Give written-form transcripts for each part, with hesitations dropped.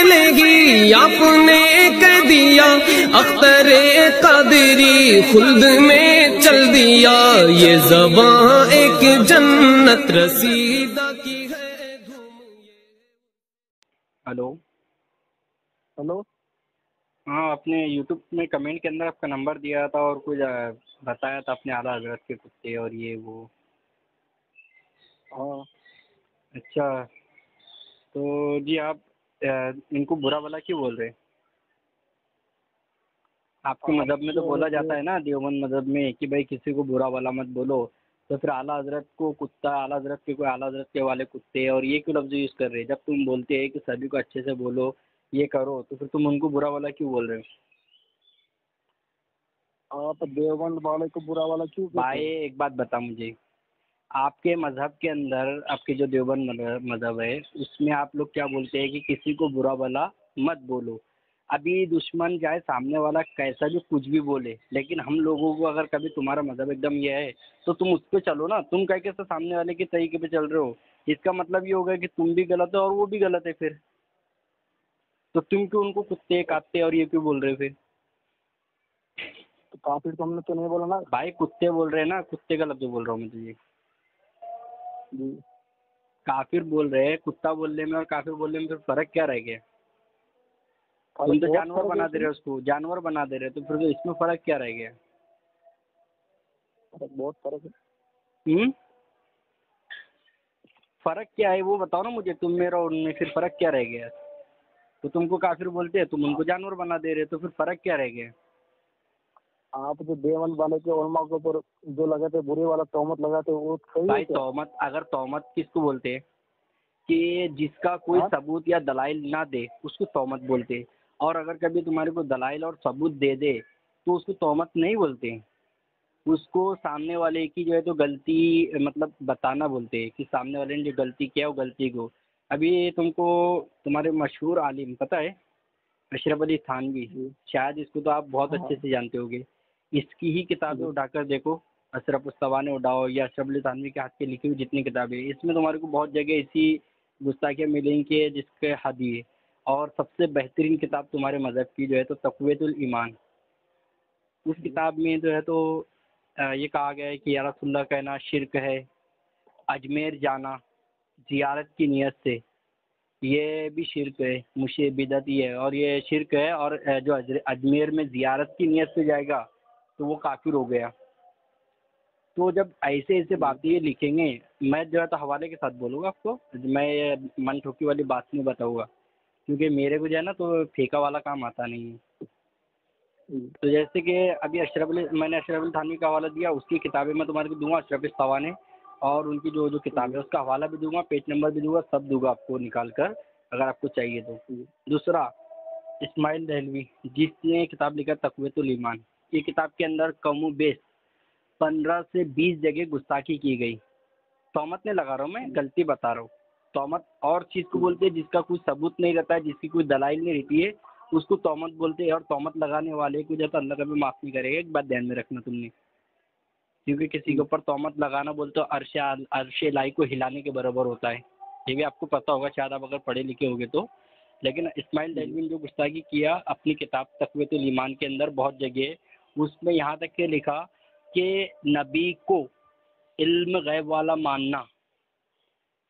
نہیں آپ نے کہہ دیا اختر قادری خلد میں چل دیا یہ زباں ایک جنت رسیدہ کی ہے دھوم. Hello hello. ہاں، آپ نے یوٹیوب میں کمنٹ کے اندر آپ کا نمبر دیا تھا اور کچھ بتایا تھا اپنے اعلیٰ حضرت کے کتے اور یہ وہ. ہاں. اچھا، تو جی آپ ان کو برا بھلا کیوں بول رہے ہیں؟ آپ کے مذہب میں تو بولا جاتا ہے نا، دیوبند مذہب میں، کہ بھائی کسی کو برا بھلا مت بولو. تو پھر اعلیٰ حضرت کو کتا، اعلیٰ حضرت کے کوئی اعلیٰ حضرت کے والے کتے اور یہ کیوں لفظ یوز کر رہے ہیں؟ جب تم بولتے ہیں کہ سبھی کو اچھے سے بولو، یہ کرو، تو پھر تم ان کو برا بھلا کیوں بول رہے ہو؟ آپ دیوبند والے کو برا والا کیوں کہتے بھائی ہیں؟ ایک بات بتا مجھے، آپ کے مذہب کے اندر، آپ کے جو دیوبند مذہب ہے، اس میں آپ لوگ کیا بولتے ہیں کہ کسی کو برا بھلا مت بولو. ابھی دشمن چاہے سامنے والا کیسا بھی کچھ بھی بولے، لیکن ہم لوگوں کو اگر کبھی تمہارا مذہب ایک دم یہ ہے تو تم اس پہ چلو نا. تم کیسے سامنے والے کے طریقے پہ چل رہے ہو؟ اس کا مطلب یہ ہوگا کہ تم بھی غلط ہو اور وہ بھی غلط ہے. پھر تو تم کیوں ان کو کتے کاتے اور یہ کیوں بول رہے ہو پھر؟ تو کافر تو ہم نے تو نہیں بولا نا. بھائی کتے بول رہے ہیں نا، کتے کا لفظ بول رہا ہوں میں تجھے. جی. کافر بول رہے ہیں، کتا بولنے میں اور کافر بولنے میں پھر فرق کیا رہ گیا؟ تم تو جانور بنا دے رہے اس کو، جانور بنا دے رہے، تو پھر اس میں فرق کیا رہ گیا؟ بہت فرق ہے. فرق کیا ہے وہ بتاؤ نا مجھے. تم میرا اور ان میں پھر فرق کیا رہ گیا؟ تو تم کو کافر بولتے ہیں، تم ان کو جانور بنا دے رہے، تو پھر فرق کیا رہ گیا؟ آپ جو دیوبند والے کے علماء کے اوپر جو لگاتے برے والا تہمت لگاتے وہ صحیح ہے بھائی کیا؟ تہمت، اگر تہمت کس کو بولتے ہیں؟ کہ جس کا کوئی ثبوت یا دلائل نہ دے اس کو تہمت بولتے ہیں. اور اگر کبھی تمہارے کو دلائل اور ثبوت دے دے تو اس کو تہمت نہیں بولتے ہیں. اس کو سامنے والے کی جو ہے تو غلطی مطلب بتانا بولتے ہیں، کہ سامنے والے نے جو غلطی کیا وہ غلطی کو. ابھی تم کو تمہارے مشہور عالم پتہ ہے اشرف علی تھانوی، شاید اس کو تو آپ بہت اچھے سے جانتے ہوگے. اس کی ہی کتابیں اٹھا کر دیکھو، اشرف الصوان اٹھاؤ یا اشرف علی تھانوی کے ہاتھ کے لکھی ہوئی جتنی کتابیں ہیں، اس میں تمہارے کو بہت جگہ اسی گستاخیاں ملیں گی جس کے حدی ہے. اور سب سے بہترین کتاب تمہارے مذہب کی جو ہے تو تقویۃ الایمان. اس کتاب میں جو ہے تو یہ کہا گیا ہے کہ یا رسول اللہ کہنا شرک ہے، اجمیر جانا زیارت کی نیت سے یہ بھی شرک ہے، مشرک بدعت ہی ہے اور یہ شرک ہے. اور جو اجمیر میں زیارت کی نیت سے جائے گا تو وہ کافر ہو گیا. تو جب ایسے ایسے باتیں لکھیں گے، میں جو ہے تو حوالے کے ساتھ بولوں گا آپ کو، میں من ٹھوکی والی بات نہیں بتاؤں گا، کیونکہ میرے کو جو ہے نا تو پھیکا والا کام آتا نہیں ہے. تو جیسے کہ ابھی میں نے اشرف علی تھانوی کا حوالہ دیا، اس کی کتابیں میں تمہارے کو دوں گا، اشرف الصوان ہے، اور ان کی جو کتابیں اس کا حوالہ بھی دوں گا، پیج نمبر بھی دوں گا، سب دوں گا آپ کو نکال کر اگر آپ کو چاہیے تو. دوسرا، اسماعیل دہلوی جس نے کتاب لکھا تقویۃ الایمان، یہ کتاب کے اندر کم و بیش 15 سے 20 جگہ گستاخی کی گئی. تہمت نہیں لگا رہا ہوں میں، غلطی بتا رہا ہوں. تہمت اور چیز کو بولتے ہیں جس کا کوئی ثبوت نہیں رہتا ہے، جس کی کوئی دلائل نہیں رہتی ہے، اس کو تہمت بولتے ہیں. اور تہمت لگانے والے کو جو ہے تو اللہ کبھی معاف نہیں کرے گا. ایک بات دھیان میں رکھنا تم نے، کیونکہ کسی کے اوپر تہمت لگانا بولتے تو عرش الہی کو ہلانے کے برابر ہوتا ہے. یہ بھی آپ کو پتہ ہوگا شاید آپ اگر پڑھے لکھے ہوگے تو. لیکن اسماعیل دہلوی نے جو گستاخی کیا اپنی کتاب تقویۃ الایمان کے اندر بہت جگہ، اس میں یہاں تک کہ لکھا کہ نبی کو علم غیب والا ماننا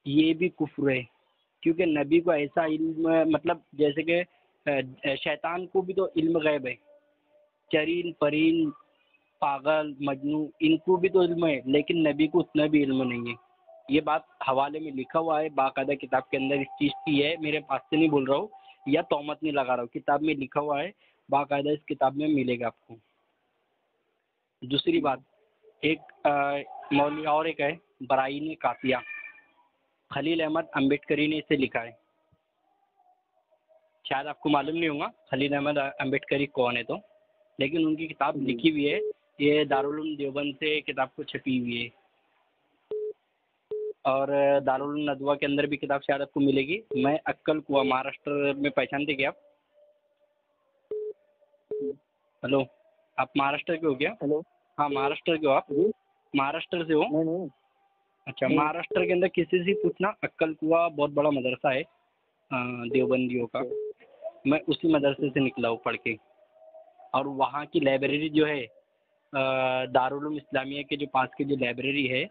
یہ بھی کفر ہے. کیونکہ نبی کو ایسا علم، مطلب جیسے کہ شیطان کو بھی تو علم غیب ہے، چرین پرین پاگل مجنوں ان کو بھی تو علم ہے، لیکن نبی کو اتنا بھی علم نہیں ہے. یہ بات حوالے میں لکھا ہوا ہے باقاعدہ کتاب کے اندر، اس چیز کی ہے، میرے پاس سے نہیں بول رہا ہوں یا تہمت نہیں لگا رہا ہوں، کتاب میں لکھا ہوا ہے باقاعدہ، اس کتاب میں ملے گا آپ کو. دوسری بات، ایک مولوی اور ایک ہے برائین کافیہ، خلیل احمد امبیڈکری نے اسے لکھا ہے. شاید آپ کو معلوم نہیں ہوگا خلیل احمد امبیڈکری کون ہے تو، لیکن ان کی کتاب لکھی ہوئی ہے، یہ دارالعلوم دیوبند سے کتاب کو چھپی ہوئی ہے. اور دارالعلوم ندوہ کے اندر بھی کتاب شاید آپ کو ملے گی. میں عقل کنواں مہاراشٹر میں پہچانتے کیا آپ؟ ہلو، آپ مہاراشٹر کے ہو کیا؟ ہلو. ہاں مہاراشٹر کے ہو آپ؟ مہاراشٹر سے ہو؟ نہیں. اچھا، مہاراشٹر کے اندر کسی سے پوچھنا، عقل کنواں بہت بڑا مدرسہ ہے دیوبندیوں کا. میں اسی مدرسے سے نکلا ہوں پڑھ کے. اور وہاں کی لائبریری جو ہے دارالعلوم اسلامیہ کے جو پاس کی جو لائبریری ہے،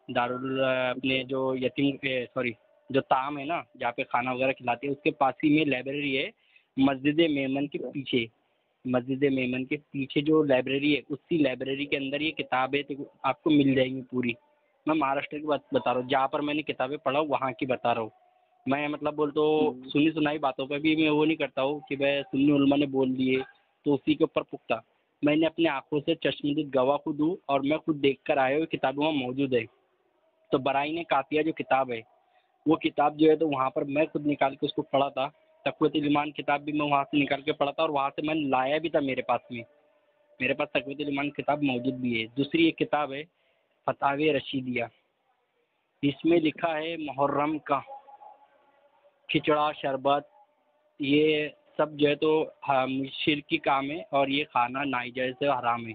اپنے جو یتیم سوری جو تام ہے نا جہاں پہ کھانا وغیرہ کھلاتے ہیں، اس کے پاس ہی میں لائبریری ہے. مسجد میمن کے پیچھے، مسجد میمن کے پیچھے جو لائبریری ہے، اسی لائبریری کے اندر یہ کتابیں آپ کو مل جائیں گی پوری. میں مہاراشٹر کی بات بتا رہا ہوں، جہاں پر میں نے کتابیں پڑھا وہاں کی بتا رہا ہوں. میں مطلب بول تو سنی سنائی باتوں پہ بھی میں وہ نہیں کرتا ہوں کہ بھائی سنی علماء نے بول دیے تو اسی کے اوپر پختہ. میں نے اپنے آنکھوں سے چشمدید گواہ خود ہوں، اور میں خود دیکھ کر آیا ہوں کتابیں وہاں موجود ہے. تو برائن قاطعہ جو کتاب ہے، وہ کتاب جو ہے تو وہاں پر میں خود نکال کے اس کو پڑھا تھا. تقویۃ الایمان کتاب بھی میں وہاں سے نکال کے پڑھا تھا، اور وہاں سے میں نے لایا بھی تھا. میرے پاس تقویۃ الایمان کتاب موجود بھی ہے. دوسری ایک کتاب ہے فتاوی رشیدیہ، اس میں لکھا ہے محرم کا کھچڑا شربت یہ سب جو ہے تو شرک کی کام ہے، اور یہ کھانا ناجائز سے حرام ہے.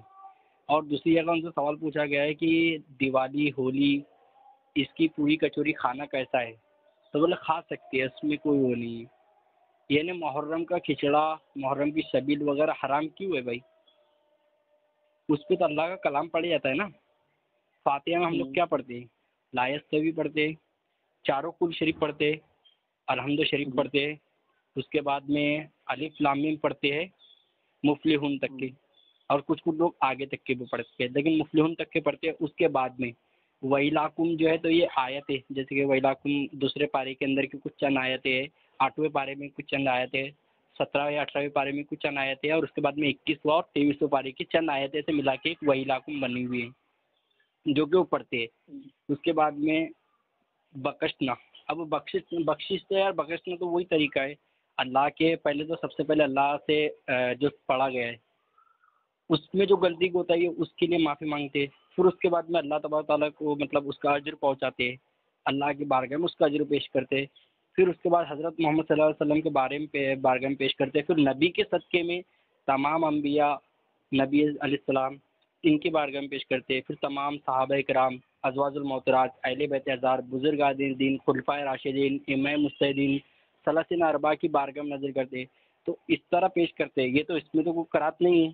اور دوسری جگہ ان سے سوال پوچھا گیا ہے کہ دیوالی ہولی اس کی پوری کچوری کھانا کیسا ہے، تو بولے کھا سکتے ہیں، اس میں کوئی وہ نہیں ہے. یعنی محرم کا کھچڑا، محرم کی شبیل وغیرہ حرام کیوں ہے بھائی؟ اس پہ تو اللہ کا کلام پڑھ جاتا ہے نا. فاتحہ میں ہم لوگ کیا پڑھتے ہیں؟ لا یستوی پڑھتے، چاروں کل شریف پڑھتے، الحمد شریف پڑھتے، اس کے بعد میں الف لام میم پڑھتے ہیں مفلحون تک کے، اور کچھ لوگ آگے تک کے بھی پڑھتے ہیں، لیکن مفلحون تک کے پڑھتے ہیں. اس کے بعد میں ویلاکم جو ہے تو یہ آیت ہے، جیسے کہ ویلاکم دوسرے پارے کے اندر کی کچھ چند آیتیں ہیں، 8ویں پارے میں کچھ چند آیتیں، 17 یا 18ویں پارے میں کچھ چند آیتیں، اور اس کے بعد میں 21واں اور 23ویں پارے کی چند آیتیں سے ملا کے ایک ویلاکم بنی ہوئی ہے جو کہ وہ پڑھتے ہیں. اس کے بعد میں بکشنا. اب بخشش تو یار بخشنا تو وہی طریقہ ہے اللہ کے، پہلے تو سب سے پہلے اللہ سے جو پڑھا گیا ہے اس میں جو غلطی ہوتا ہے اس کے لیے معافی مانگتے، پھر اس کے بعد میں اللہ تبارک تعالیٰ کو مطلب اس کا اجر پہنچاتے، اللہ کی بارگاہ میں اس کا اجر پیش کرتے. پھر اس کے بعد حضرت محمد صلی اللہ علیہ وسلم کے بارگاہ میں پیش کرتے. پھر نبی کے صدقے میں تمام انبیاء، نبی علیہ السلام ان کی بارگاہ میں پیش کرتے. پھر تمام صحابہ کرام، ازواج المحترات، اہل بیت اطہار، بزرگان دین، خلفائے راشدین، امام مجتہدین، ثلاثین اربعہ کی بارگاہ میں نظر کرتے. تو اس طرح پیش کرتے. یہ تو اس میں تو کوئی قرات نہیں ہے.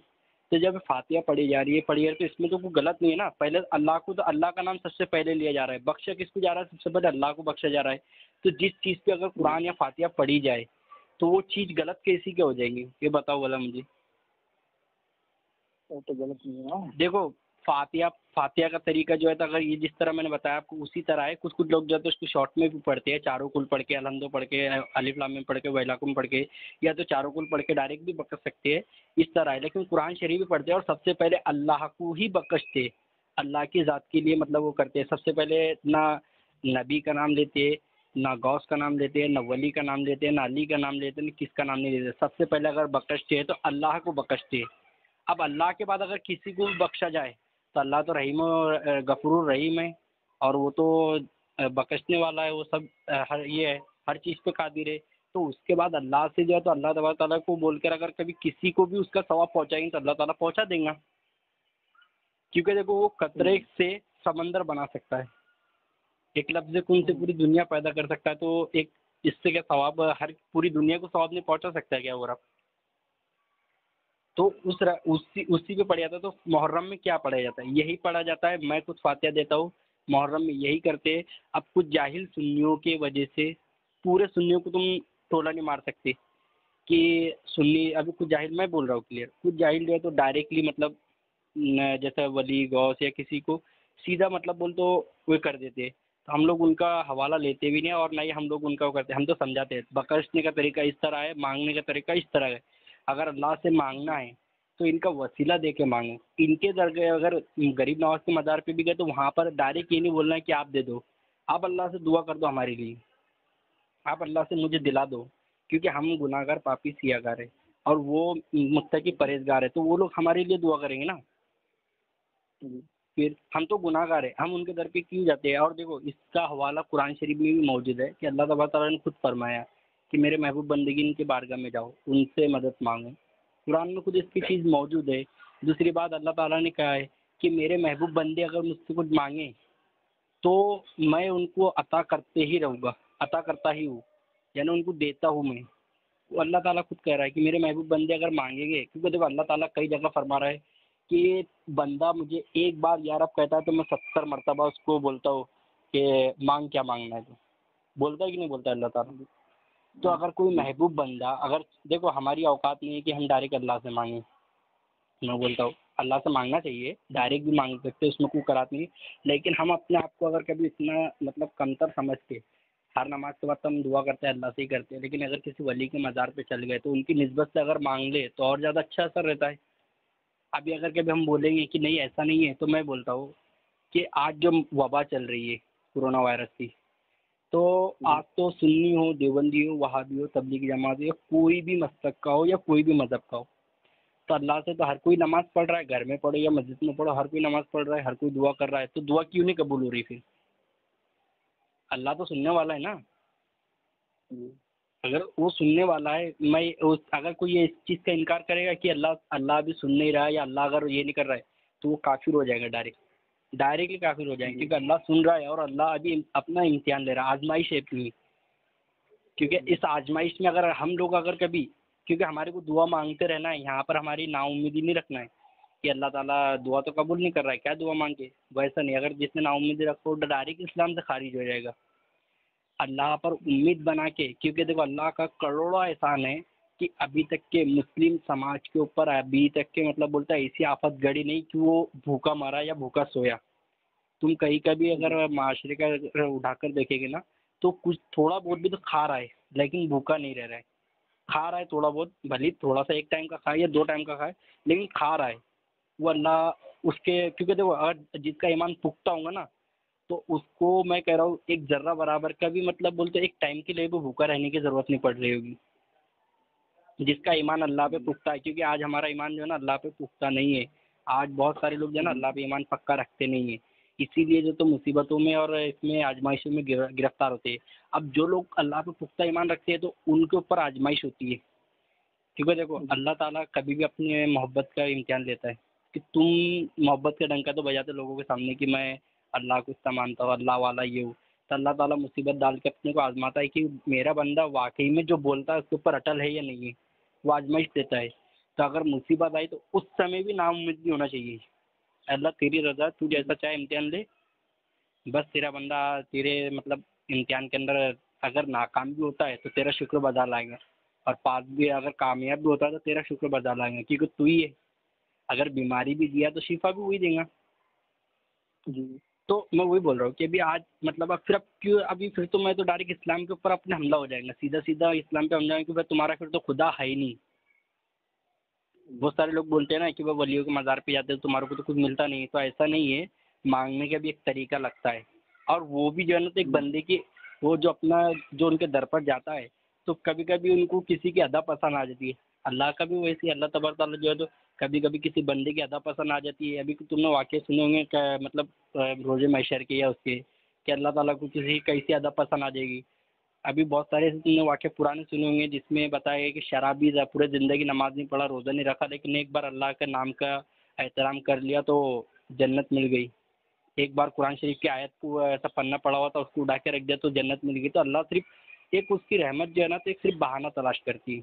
تو جب فاتحہ پڑھی جا رہی ہے تو اس میں تو کوئی غلط نہیں ہے نا. پہلے اللہ کو، تو اللہ کا نام سب سے پہلے لیا جا رہا ہے. بخشا کس کو جا رہا ہے؟ سب سے پہلے اللہ کو بخشا جا رہا ہے. تو جس چیز پہ اگر قرآن یا فاتحہ پڑھی جائے تو وہ چیز غلط کیسی کیا ہو جائے گی؟ یہ بتاؤ بھلا مجھے. وہ تو غلط نہیں ہے نا. دیکھو فاتحہ کا طریقہ جو ہے تو اگر یہ جس طرح میں نے بتایا آپ کو اسی طرح ہے. کچھ لوگ جو ہے تو اس کو شارٹ میں بھی پڑھتے ہیں، چاروں کل پڑھ کے، الحمد پڑھ کے، الف لام میم پڑھ کے، ویلاکم پڑھ کے، یا تو چاروں کل پڑھ کے ڈائریکٹ بھی بخش سکتے ہیں، اس طرح ہے. لیکن قرآن شریف بھی پڑھتے ہیں اور سب سے پہلے اللہ کو ہی بخشتے، اللہ کی ذات کے لیے مطلب وہ کرتے ہیں. سب سے پہلے نہ نبی کا نام لیتے، نہ غوث کا نام لیتے، نہ ولی کا نام لیتے، نہ علی کا نام لیتے، نہ کس کا نام نہیں لیتے. سب سے پہلے اگر بخشتے ہیں تو اللہ کو بخشتے. اب اللہ کے بعد اگر کسی کو بھی بخشا جائے تو اللہ تو رحیم و غفور الرحیم ہے، اور وہ تو بخشنے والا ہے، وہ سب یہ ہے، ہر چیز پہ قادر ہے. تو اس کے بعد اللہ سے جو ہے تو اللہ تبارک تعالیٰ کو بول کر اگر کبھی کسی کو بھی اس کا ثواب پہنچائیں گے تو اللہ تعالیٰ پہنچا دیں گا. کیونکہ دیکھو وہ قطرے سے سمندر بنا سکتا ہے، ایک لفظ کن سے پوری دنیا پیدا کر سکتا ہے. تو ایک اس سے کیا ثواب ہر پوری دنیا کو ثواب نہیں پہنچا سکتا ہے کیا وہ رب؟ تو اسی پہ پڑھا جاتا ہے. تو محرم میں کیا پڑھا جاتا ہے؟ یہی پڑھا جاتا ہے. میں کچھ فاتحہ دیتا ہوں محرم میں، یہی کرتے. اب کچھ جاہل سنیوں کی وجہ سے، پورے سنیوں کو تم ٹولا نہیں مار سکتے کہ سنی، ابھی کچھ جاہل، میں بول رہا ہوں کلیئر، کچھ جاہل جو ہے تو ڈائریکٹلی مطلب جیسے ولی غوث یا کسی کو سیدھا مطلب بول تو وہ کر دیتے. تو ہم لوگ ان کا حوالہ لیتے بھی نہیں، اور نہ ہی ہم لوگ ان کا وہ کرتے. ہم تو سمجھاتے ہیں بخشنے کا طریقہ اس طرح ہے، مانگنے کا طریقہ اس طرح ہے. اگر اللہ سے مانگنا ہے تو ان کا وسیلہ دے کے مانگو. ان کے درگاہ اگر غریب نواز کے مزار پہ بھی گئے تو وہاں پر ڈائریکٹ یہ نہیں بولنا ہے کہ آپ دے دو، آپ اللہ سے دعا کر دو ہمارے لیے، آپ اللہ سے مجھے دلا دو، کیونکہ ہم گناہ گار پاپی سیاہ گار ہیں اور وہ متقی پرہیزگار ہے. تو وہ لوگ ہمارے لیے دعا کریں گے نا. پھر ہم تو گناہ گار ہیں، ہم ان کے در پہ کیوں جاتے ہیں؟ اور دیکھو اس کا حوالہ قرآن شریف میں بھی موجود ہے کہ اللہ تبارک تعالیٰ نے خود فرمایا کہ میرے محبوب بندگی ان کے بارگاہ میں جاؤ، ان سے مدد مانگو. قرآن میں خود اس کی چیز موجود ہے. دوسری بات اللہ تعالیٰ نے کہا ہے کہ میرے محبوب بندے اگر مجھ سے کچھ مانگیں تو میں ان کو عطا کرتے ہی رہوں گا، عطا کرتا ہی ہوں، یعنی ان کو دیتا ہوں میں. وہ اللہ تعالیٰ خود کہہ رہا ہے کہ میرے محبوب بندے اگر مانگیں گے، کیونکہ دیکھو اللہ تعالیٰ کئی جگہ فرما رہا ہے کہ بندہ مجھے ایک بار یا رب کہتا ہے تو میں 70 مرتبہ اس کو بولتا ہوں کہ مانگ کیا مانگنا ہے، تو بولتا ہے کہ نہیں بولتا اللہ تعالیٰ؟ تو اگر کوئی محبوب بندہ، اگر دیکھو ہماری اوقات نہیں ہے کہ ہم ڈائریکٹ اللہ سے مانگیں، میں بولتا ہوں اللہ سے مانگنا چاہیے، ڈائریکٹ بھی مانگ سکتے، اس میں کوئی کرات نہیں، لیکن ہم اپنے آپ کو اگر کبھی اتنا مطلب کمتر سمجھ کے ہر نماز کے وقت ہم دعا کرتے ہیں اللہ سے ہی کرتے ہیں، لیکن اگر کسی ولی کے مزار پہ چل گئے تو ان کی نسبت سے اگر مانگ لے تو اور زیادہ اچھا اثر رہتا ہے۔ ابھی اگر کبھی ہم بولیں گے کہ نہیں ایسا نہیں ہے، تو میں بولتا ہوں کہ آج جو وبا چل رہی ہے کورونا وائرس کی، تو آپ تو سنی ہو، دیوبندی ہو، وہابی ہو، تبلیغی جماعت ہو، یا کوئی بھی مسلک کا ہو یا کوئی بھی مذہب کا ہو، تو اللہ سے تو ہر کوئی نماز پڑھ رہا ہے، گھر میں پڑھو یا مسجد میں پڑھو، ہر کوئی نماز پڑھ رہا ہے، ہر کوئی دعا کر رہا ہے، تو دعا کیوں نہیں قبول ہو رہی پھر؟ اللہ تو سننے والا ہے نا۔ اگر وہ سننے والا ہے، اگر کوئی یہ اس چیز کا انکار کرے گا کہ اللہ ابھی سن نہیں رہا ہے، یا اللہ اگر یہ نہیں کر رہا ہے، تو وہ کافر ہو جائے گا، ڈائریکٹلی کافر ہو جائیں گے، کیونکہ اللہ سن رہا ہے اور اللہ ابھی اپنا امتحان لے رہا ہے، آزمائش ہے اپنی، کیونکہ اس آزمائش میں اگر ہم لوگ اگر کبھی، کیونکہ ہمارے کو دعا مانگتے رہنا ہے، یہاں پر ہماری نا امیدی نہیں رکھنا ہے کہ اللہ تعالیٰ دعا تو قبول نہیں کر رہا ہے، کیا دعا مانگے، ویسا نہیں، اگر جس نے نا امیدی رکھو تو ڈائریکٹ اسلام سے خارج ہو جائے گا۔ اللہ پر امید بنا کے، کیونکہ دیکھو اللہ کا کروڑوں احسان ہے کہ ابھی تک کے مسلم سماج کے اوپر ابھی تک کے مطلب بولتا ہے ایسی آفت گڑی نہیں کہ وہ بھوکا مرا یا بھوکا سویا۔ تم کہیں کا بھی اگر معاشرے کا اٹھا کر دیکھے گے نا، تو کچھ تھوڑا بہت بھی تو کھا رہا ہے، لیکن بھوکا نہیں رہ رہا ہے، کھا رہا ہے تھوڑا بہت، بھلی تھوڑا سا ایک ٹائم کا کھائے یا 2 ٹائم کا کھائے، لیکن کھا رہا ہے وہ اللہ اس کے، کیونکہ دیکھو اگر جس کا ایمان پختہ ہوگا نا، تو اس کو میں کہہ رہا ہوں ایک ذرہ برابر کا بھی مطلب بولتے ایک ٹائم کے لیے بھی بھوکا رہنے کی ضرورت نہیں پڑ رہی ہوگی، جس کا ایمان اللہ پہ پختہ ہے، کیونکہ آج ہمارا ایمان جو ہے نا اللہ پہ پختہ نہیں ہے، آج بہت سارے لوگ جو ہے نا اللہ پہ ایمان پکا رکھتے نہیں ہیں، اسی لیے جو تو مصیبتوں میں اور اس میں آزمائشوں میں گرفتار ہوتے ہیں۔ اب جو لوگ اللہ پہ پختہ ایمان رکھتے ہیں تو ان کے اوپر آزمائش ہوتی ہے، کیونکہ دیکھو اللہ تعالیٰ کبھی بھی اپنی محبت کا امتحان لیتا ہے کہ تم محبت کا ڈنکا تو بجاتے لوگوں کے سامنے کہ میں اللہ کو اتنا مانتا ہوں، اللہ والا یہ ہوں، تو اللہ تعالیٰ مصیبت ڈال کے اپنے کو آزماتا ہے کہ میرا بندہ واقعی میں جو بولتا ہے اس کے اوپر اٹل ہے یا نہیں ہے، وہ آزمائش دیتا ہے۔ تو اگر مصیبت آئی تو اس سمے بھی نا امید نہیں ہونا چاہیے، اللہ تیری رضا، تو جیسا چاہے امتحان لے، بس تیرا بندہ تیرے مطلب امتحان کے اندر اگر ناکام بھی ہوتا ہے تو تیرا شکر بجا لائیں گا، اور پاس بھی اگر کامیاب بھی ہوتا ہے تو تیرا شکر بجا لائیں گا، کیونکہ تو ہی ہے، اگر بیماری بھی دیا تو شفا بھی وہی دیں گا۔ جی تو میں وہی بول رہا ہوں کہ ابھی آج مطلب اب پھر پھر تو میں تو ڈائریکٹ اسلام کے اوپر اپنے حملہ ہو جائیں گا، سیدھا سیدھا اسلام پہ ہم جائیں گے کہ بھائی تمہارا پھر تو خدا ہے ہی نہیں۔ بہت سارے لوگ بولتے ہیں نا کہ وہ ولیوں کے مزار پہ جاتے ہیں تو تمہارے کو تو کچھ ملتا نہیں ہے، تو ایسا نہیں ہے، مانگنے کا بھی ایک طریقہ لگتا ہے، اور وہ بھی جو ہے نا تو ایک بندے کی، وہ جو اپنا جو ان کے در پر جاتا ہے تو کبھی کبھی ان کو کسی کی ادا پسند آ جاتی ہے، اللہ کا بھی ویسے اللہ تبارک تعالیٰ جو ہے تو کبھی کبھی کسی بندے کی ادا پسند آ جاتی ہے۔ ابھی تم نے واقعے سنے ہوں گے کہ مطلب روزے محشر کے یا اس کے، کہ اللہ تعالیٰ کو کسی کیسی ادا پسند آ جائے گی۔ ابھی بہت سارے ایسے تم نے واقعے پرانے سنے ہوں گے جس میں بتایا گیا کہ شرابی پورے زندگی نماز نہیں پڑھا، روزہ نہیں رکھا، لیکن ایک بار اللہ کے نام کا احترام کر لیا تو جنت مل گئی۔ ایک بار قرآن شریف کی آیت کو ایسا پنہ پڑا ہوا تھا، اس کو اٹھا کے رکھ دیا تو جنت مل گئی۔ تو اللہ صرف ایک اس کی رحمت جو ہے نا تو ایک صرف بہانہ تلاش کرتی ہے،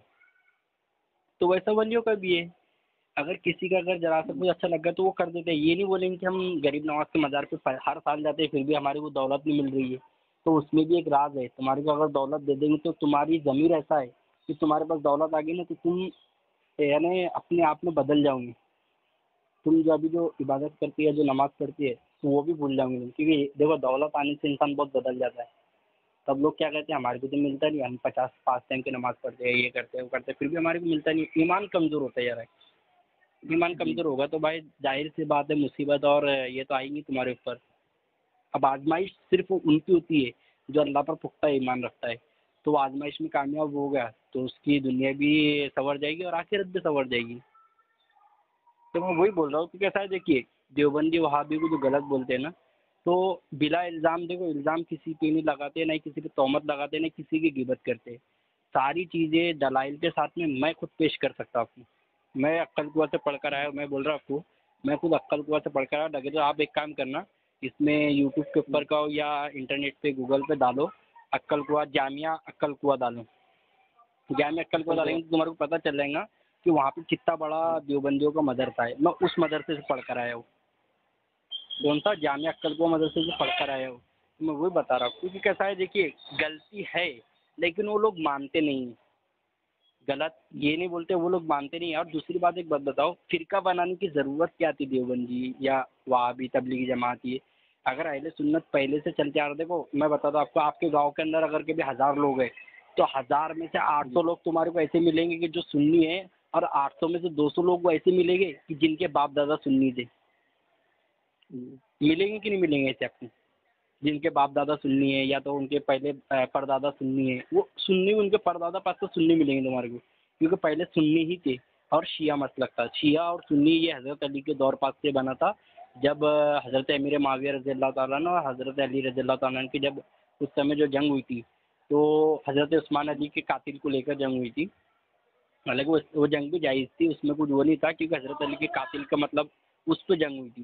تو ویسا ولیوں کا بھی ہے، اگر کسی کا اگر ذرا سا کچھ اچھا لگا تو وہ کر دیتے ہیں، یہ نہیں بولیں گے کہ ہم غریب نواز کے مزار پہ ہر سال جاتے ہیں پھر بھی ہماری وہ دولت نہیں مل رہی ہے، تو اس میں بھی ایک راز ہے، تمہاری کو اگر دولت دے دیں گے تو تمہاری ضمیر ایسا ہے کہ تمہارے پاس دولت آ گئی نا تو تم یعنی اپنے آپ میں بدل جاؤ گے، تم جو ابھی جو عبادت کرتی ہے، جو نماز پڑھتی ہے، تو وہ بھی بھول جاؤں گے، کیونکہ دیکھو دولت آنے سے انسان بہت بدل جاتا ہے۔ تب لوگ کیا کہتے ہیں ہمارے کو تو ملتا نہیں، ہم 50 ٹائم کی نماز پڑھتے ہیں، یہ کرتے ہیں وہ کرتے ہیں، پھر بھی ہمارے کو ملتا نہیں، ایمان کمزور ہوتا ہے یار، ایمان کمزور ہوگا تو بھائی ظاہر سی بات ہے مصیبت اور یہ تو آئیں گی تمہارے اوپر۔ اب آزمائش صرف ان کی ہوتی ہے جو اللہ پر پختہ ایمان رکھتا ہے، تو وہ آزمائش میں کامیاب ہو گیا تو اس کی دنیا بھی سنور جائے گی اور آخرت بھی سنور جائے گی۔ تو میں وہی بول رہا ہوں کہ کیسا ہے، دیکھیے دیوبندی وہابی کو جو غلط بولتے ہیں نا، تو بلا الزام دیکھو الزام کسی پہ نہیں لگاتے، نہ کسی پہ تہمت لگاتے، نہ کسی کی غیبت کرتے، ساری چیزیں دلائل کے ساتھ میں خود پیش کر سکتا ہوں، میں عقل قوہ سے پڑھ کر آیا ہوں، میں بول رہا ہوں آپ کو، میں خود عقل قوہ سے پڑھ کر آیا، لگے تو آپ ایک کام کرنا، اس میں یوٹیوب کے اوپر کا ہو یا انٹرنیٹ پہ گوگل پہ ڈالو عقل قوہ، جامعہ عقل قوہ ڈالو، جامع عقل کو ڈالیں گے تو تمہارے کو پتہ چل جائے گا کہ وہاں پہ کتنا بڑا دیوبندیوں کا مدرسہ ہے. میں اس مدرسے سے پڑھ کر آیا ہوں. کون سا؟ جامع عقل کو مدرسے سے پڑھ کر آیا ہوں. میں وہی بتا رہا ہوں. کیونکہ کیسا ہے دیکھیے غلطی ہے لیکن وہ لوگ مانتے نہیں ہیں. غلط یہ نہیں بولتے، وہ لوگ مانتے نہیں. اور دوسری بات ایک بات بتاؤ، فرقہ بنانے کی ضرورت کیا تھی دیوبندی یا وہابی تبلیغی جماعت؟ یہ اگر اہل سنت پہلے سے چلتے آ رہے، دیکھو میں بتا دوں آپ کو، آپ کے گاؤں کے اندر اگر کے بھی 1000 لوگ ہیں تو 1000 میں سے 800 لوگ تمہارے کو ایسے ملیں گے کہ جو سنی ہیں، اور 800 میں سے 200 لوگ وہ ایسے ملیں گے کہ جن کے باپ دادا سنی تھے. ملیں گے کہ نہیں ملیں گے ایسے آپ کو؟ جن کے باپ دادا سنی ہے یا تو ان کے پہلے پردادا سنی ہے، وہ سنی ان کے پردادا پاس تو سنی ملیں گے تمہارے کو، کیونکہ پہلے سنی ہی تھے. اور شیعہ مسلک تھا. شیعہ اور سنی یہ حضرت علی کے دور پاس سے بنا تھا، جب حضرت امیر معاویہ رضی اللہ تعالیٰ عنہ اور حضرت علی رضی اللہ تعالیٰ عنہ کی جب اس سمے جو جنگ ہوئی تھی تو حضرت عثمان علی کے قاتل کو لے کر جنگ ہوئی تھی. حالانکہ وہ جنگ بھی جائز تھی، اس میں کچھ وہ نہیں تھا، کیونکہ حضرت علی کے قاتل کا مطلب اس پہ جنگ ہوئی تھی.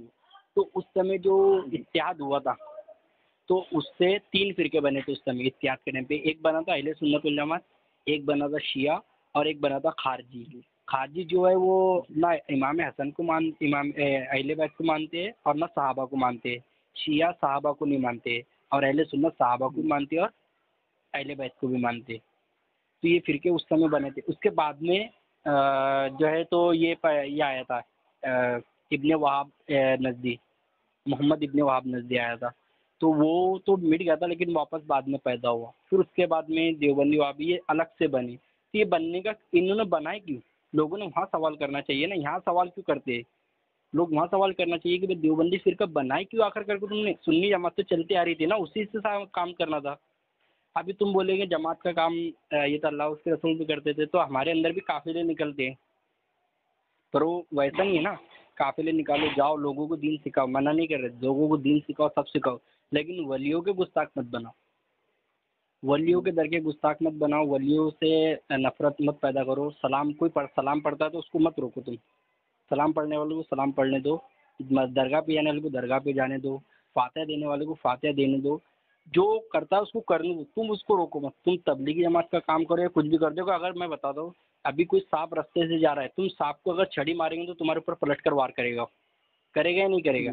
تو اس سمے جو اتحاد ہوا تھا تو اس سے 3 فرقے بنے تھے اس سمے اتحاد کے ٹائم پہ. ایک بنا تھا اہل سنت والجماعت، ایک بنا تھا شیعہ، اور ایک بنا تھا خارجی. خارجی جو ہے وہ نہ امام حسن کو امام اہل بیت کو مانتے ہیں اور نہ صحابہ کو مانتے ہیں. شیعہ صحابہ کو نہیں مانتے اور اہل سنت صحابہ کو بھی مانتے اور اہل بیت کو بھی مانتے. تو یہ فرقے اس سمے بنے تھے. اس کے بعد میں جو ہے تو یہ آیا تھا ابن وہاب نجدی، محمد ابن وہاب نجدی آیا تھا. تو وہ تو مٹ گیا تھا لیکن واپس بعد میں پیدا ہوا. پھر اس کے بعد میں دیوبندی وہابی یہ الگ سے بنے. تو یہ بننے کا انہوں نے بنائے کیوں؟ لوگوں نے وہاں سوال کرنا چاہیے نا. یہاں سوال کیوں کرتے ہیں لوگ؟ وہاں سوال کرنا چاہیے کہ دیوبندی فرقہ بنائے کیوں آخر کر کے؟ تم نے سنی جماعت تو چلتی آ رہی تھی نا، اسی سے کام کرنا تھا. ابھی تم بولیں گے جماعت کا کام یہ تو اللہ اس کے رسول بھی کرتے تھے، تو ہمارے اندر بھی قافلے نکلتے ہیں، پر وہ ویسا نہیں ہے نا. قافلے نکالو، جاؤ، لوگوں کو دین سکھاؤ. منع نہیں کر رہے، لوگوں کو دین سکھاؤ، سب سکھاؤ، لیکن ولیوں کے گستاخ مت بناؤ. ولیوں کے در کے گستاخ مت بناؤ. ولیوں سے نفرت مت پیدا کرو. سلام سلام پڑھتا ہے تو اس کو مت روکو. تم سلام پڑھنے والوں کو سلام پڑھنے دو، درگاہ پہ جانے والے کو درگاہ پہ جانے دو، فاتحہ دینے والے کو فاتحہ دینے دو. جو کرتا ہے اس کو کرنے دو، تم اس کو روکو مت. تم تبلیغی جماعت کا کام کرو یا کچھ بھی کر دو. اگر میں بتا دوں ابھی کوئی سانپ رستے سے جا رہا ہے، تم سانپ کو اگر چھڑی ماریں گے تو تمہارے اوپر پلٹ کر وار کرے گا. کرے گا یا نہیں کرے گا؟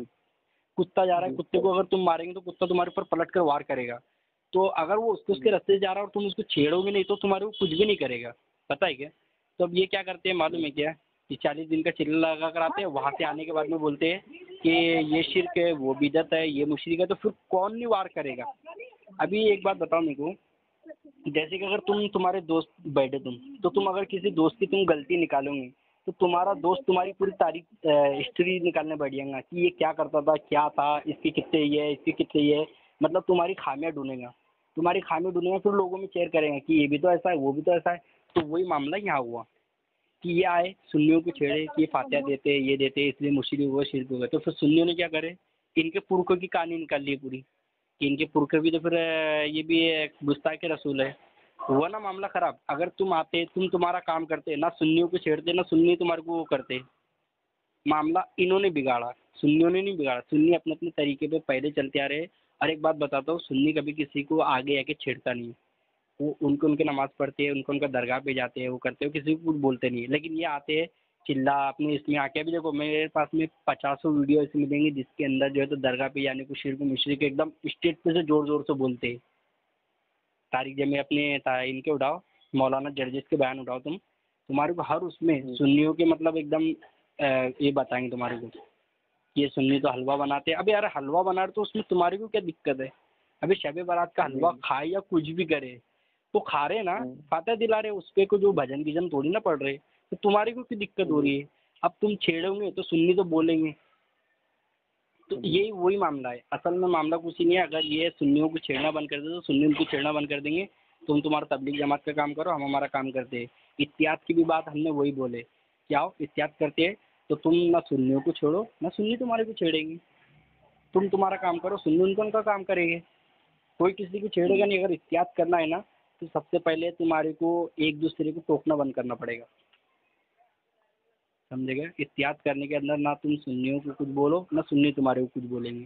کتا جا رہا ہے، کتے کو اگر تم ماریں گے تو کتا تمہارے اوپر پلٹ کر وار کرے گا. تو اگر وہ اس کے رستے سے جا رہا ہے اور تم اس کو چھیڑو گے نہیں تو تمہارے کو کچھ بھی نہیں کرے گا. پتہ ہے کیا؟ تو اب یہ کیا کرتے ہیں معلوم ہے کیا؟ کہ 40 دن کا چلہ لگا کر آتے ہیں، وہاں سے آنے کے بعد میں بولتے ہیں کہ یہ شرک ہے، وہ بدعت ہے، یہ مشرک ہے. تو پھر کون نہیں وار کرے گا؟ ابھی ایک بات بتاؤ میرے کو، جیسے کہ اگر تمہارے دوست بیٹھے تو تم اگر کسی دوست کی تم غلطی نکالو گے تو تمہارا دوست تمہاری پوری تاریخ ہسٹری نکالنے بیٹھ جائے گا کہ یہ کیا کرتا تھا، کیا تھا، اس کی کتنے یہ ہے، اس کی کتنے یہ ہے. مطلب تمہاری خامیاں ڈھونڈے گا. تمہاری خامی ڈھونڈے گا، پھر لوگوں میں شیئر کریں گے کہ یہ بھی تو ایسا ہے، وہ بھی تو ایسا ہے. تو وہی معاملہ یہاں ہوا کہ یہ آئے سنیوں کو چھیڑے کہ یہ فاتحہ دیتے، یہ دیتے، اس لیے مشرک ہوئے، شرک ہو گئے. تو پھر سنیوں نے کیا کرے؟ ان کے پرکھوں کی کہانی نکال لی پوری کہ ان کے پرکھے بھی تو پھر یہ بھی گستاخ رسول ہے. ہوا نا معاملہ خراب. اگر تم آتے، تمہارا کام کرتے، نہ سنیوں کو چھیڑتے، نہ سنی تمہارے کو وہ کرتے. معاملہ انہوں نے بگاڑا، سنیوں نے نہیں بگاڑا. سنی اپنے اپنے طریقے پہ پہلے چلتے آ رہے. اور ایک بات بتاتا ہوں، سنی کبھی کسی کو آگے آ کے چھیڑتا نہیں. وہ ان کی نماز پڑھتے ہیں، ان کا درگاہ پہ جاتے ہیں، وہ کرتے ہیں، کسی کو کچھ بولتے نہیں. لیکن یہ آتے ہیں چلا اپنے اس میں آ کے. ابھی دیکھو میرے پاس میں 50 ویڈیو ایسے ملیں گی جس کے اندر جو ہے تو درگاہ پہ جانے کو شرک مشرک ایک دم اسٹیٹ پہ سے زور زور سے بولتے ہیں. تاریخ جب میں اپنے ان کے اٹھاؤ، مولانا جرجس کے بیان اٹھاؤ، تمہارے کو ہر اس میں سنیوں کے مطلب ایک دم یہ بتائیں گے تمہارے کو کہ یہ سنی تو حلوہ بناتے ہیں. ابھی یار حلوہ بنا رہے تو اس میں تمہاری کو کیا دقت ہے؟ ابھی شب برات کا حلوہ کھائے یا کچھ بھی کرے تو کھا رہے نا، فاتحہ دلا رہے، اس پہ کو جو بھجن گیجن تھوڑی نہ پڑھ رہے. تو تمہاری کو کیا دقت ہو رہی ہے؟ اب تم چھیڑو گے تو سنی تو بولیں گے. تو یہی وہی معاملہ ہے. اصل میں معاملہ کچھ ہی نہیں ہے. اگر یہ سنیوں کو چھیڑنا بند کر دے تو سنی ان کو چھیڑنا بند کر دیں گے. تم تمہارا تبلیغ جماعت کا کام کرو، ہم ہمارا کام کرتے ہیں. اتحاد کی بھی بات ہم نے وہی بولے، کیا ہو اتحاد کرتے ہیں تو تم نہ سنیوں کو چھوڑو نہ سنی تمہارے کو چھیڑیں گی. تم تمہارا کام کرو، سنی ان کا کام کرے گے. کوئی کسی کو چھیڑے گا نہیں. اگر اتحاد کرنا ہے نا تو سب سے پہلے تمہارے کو ایک دوسرے کو ٹوکنا بند کرنا پڑے گا. سمجھے گا؟ اتحاد کرنے کے اندر نہ تم سنیوں کو کچھ بولو نہ سنی تمہارے کو کچھ بولیں گے.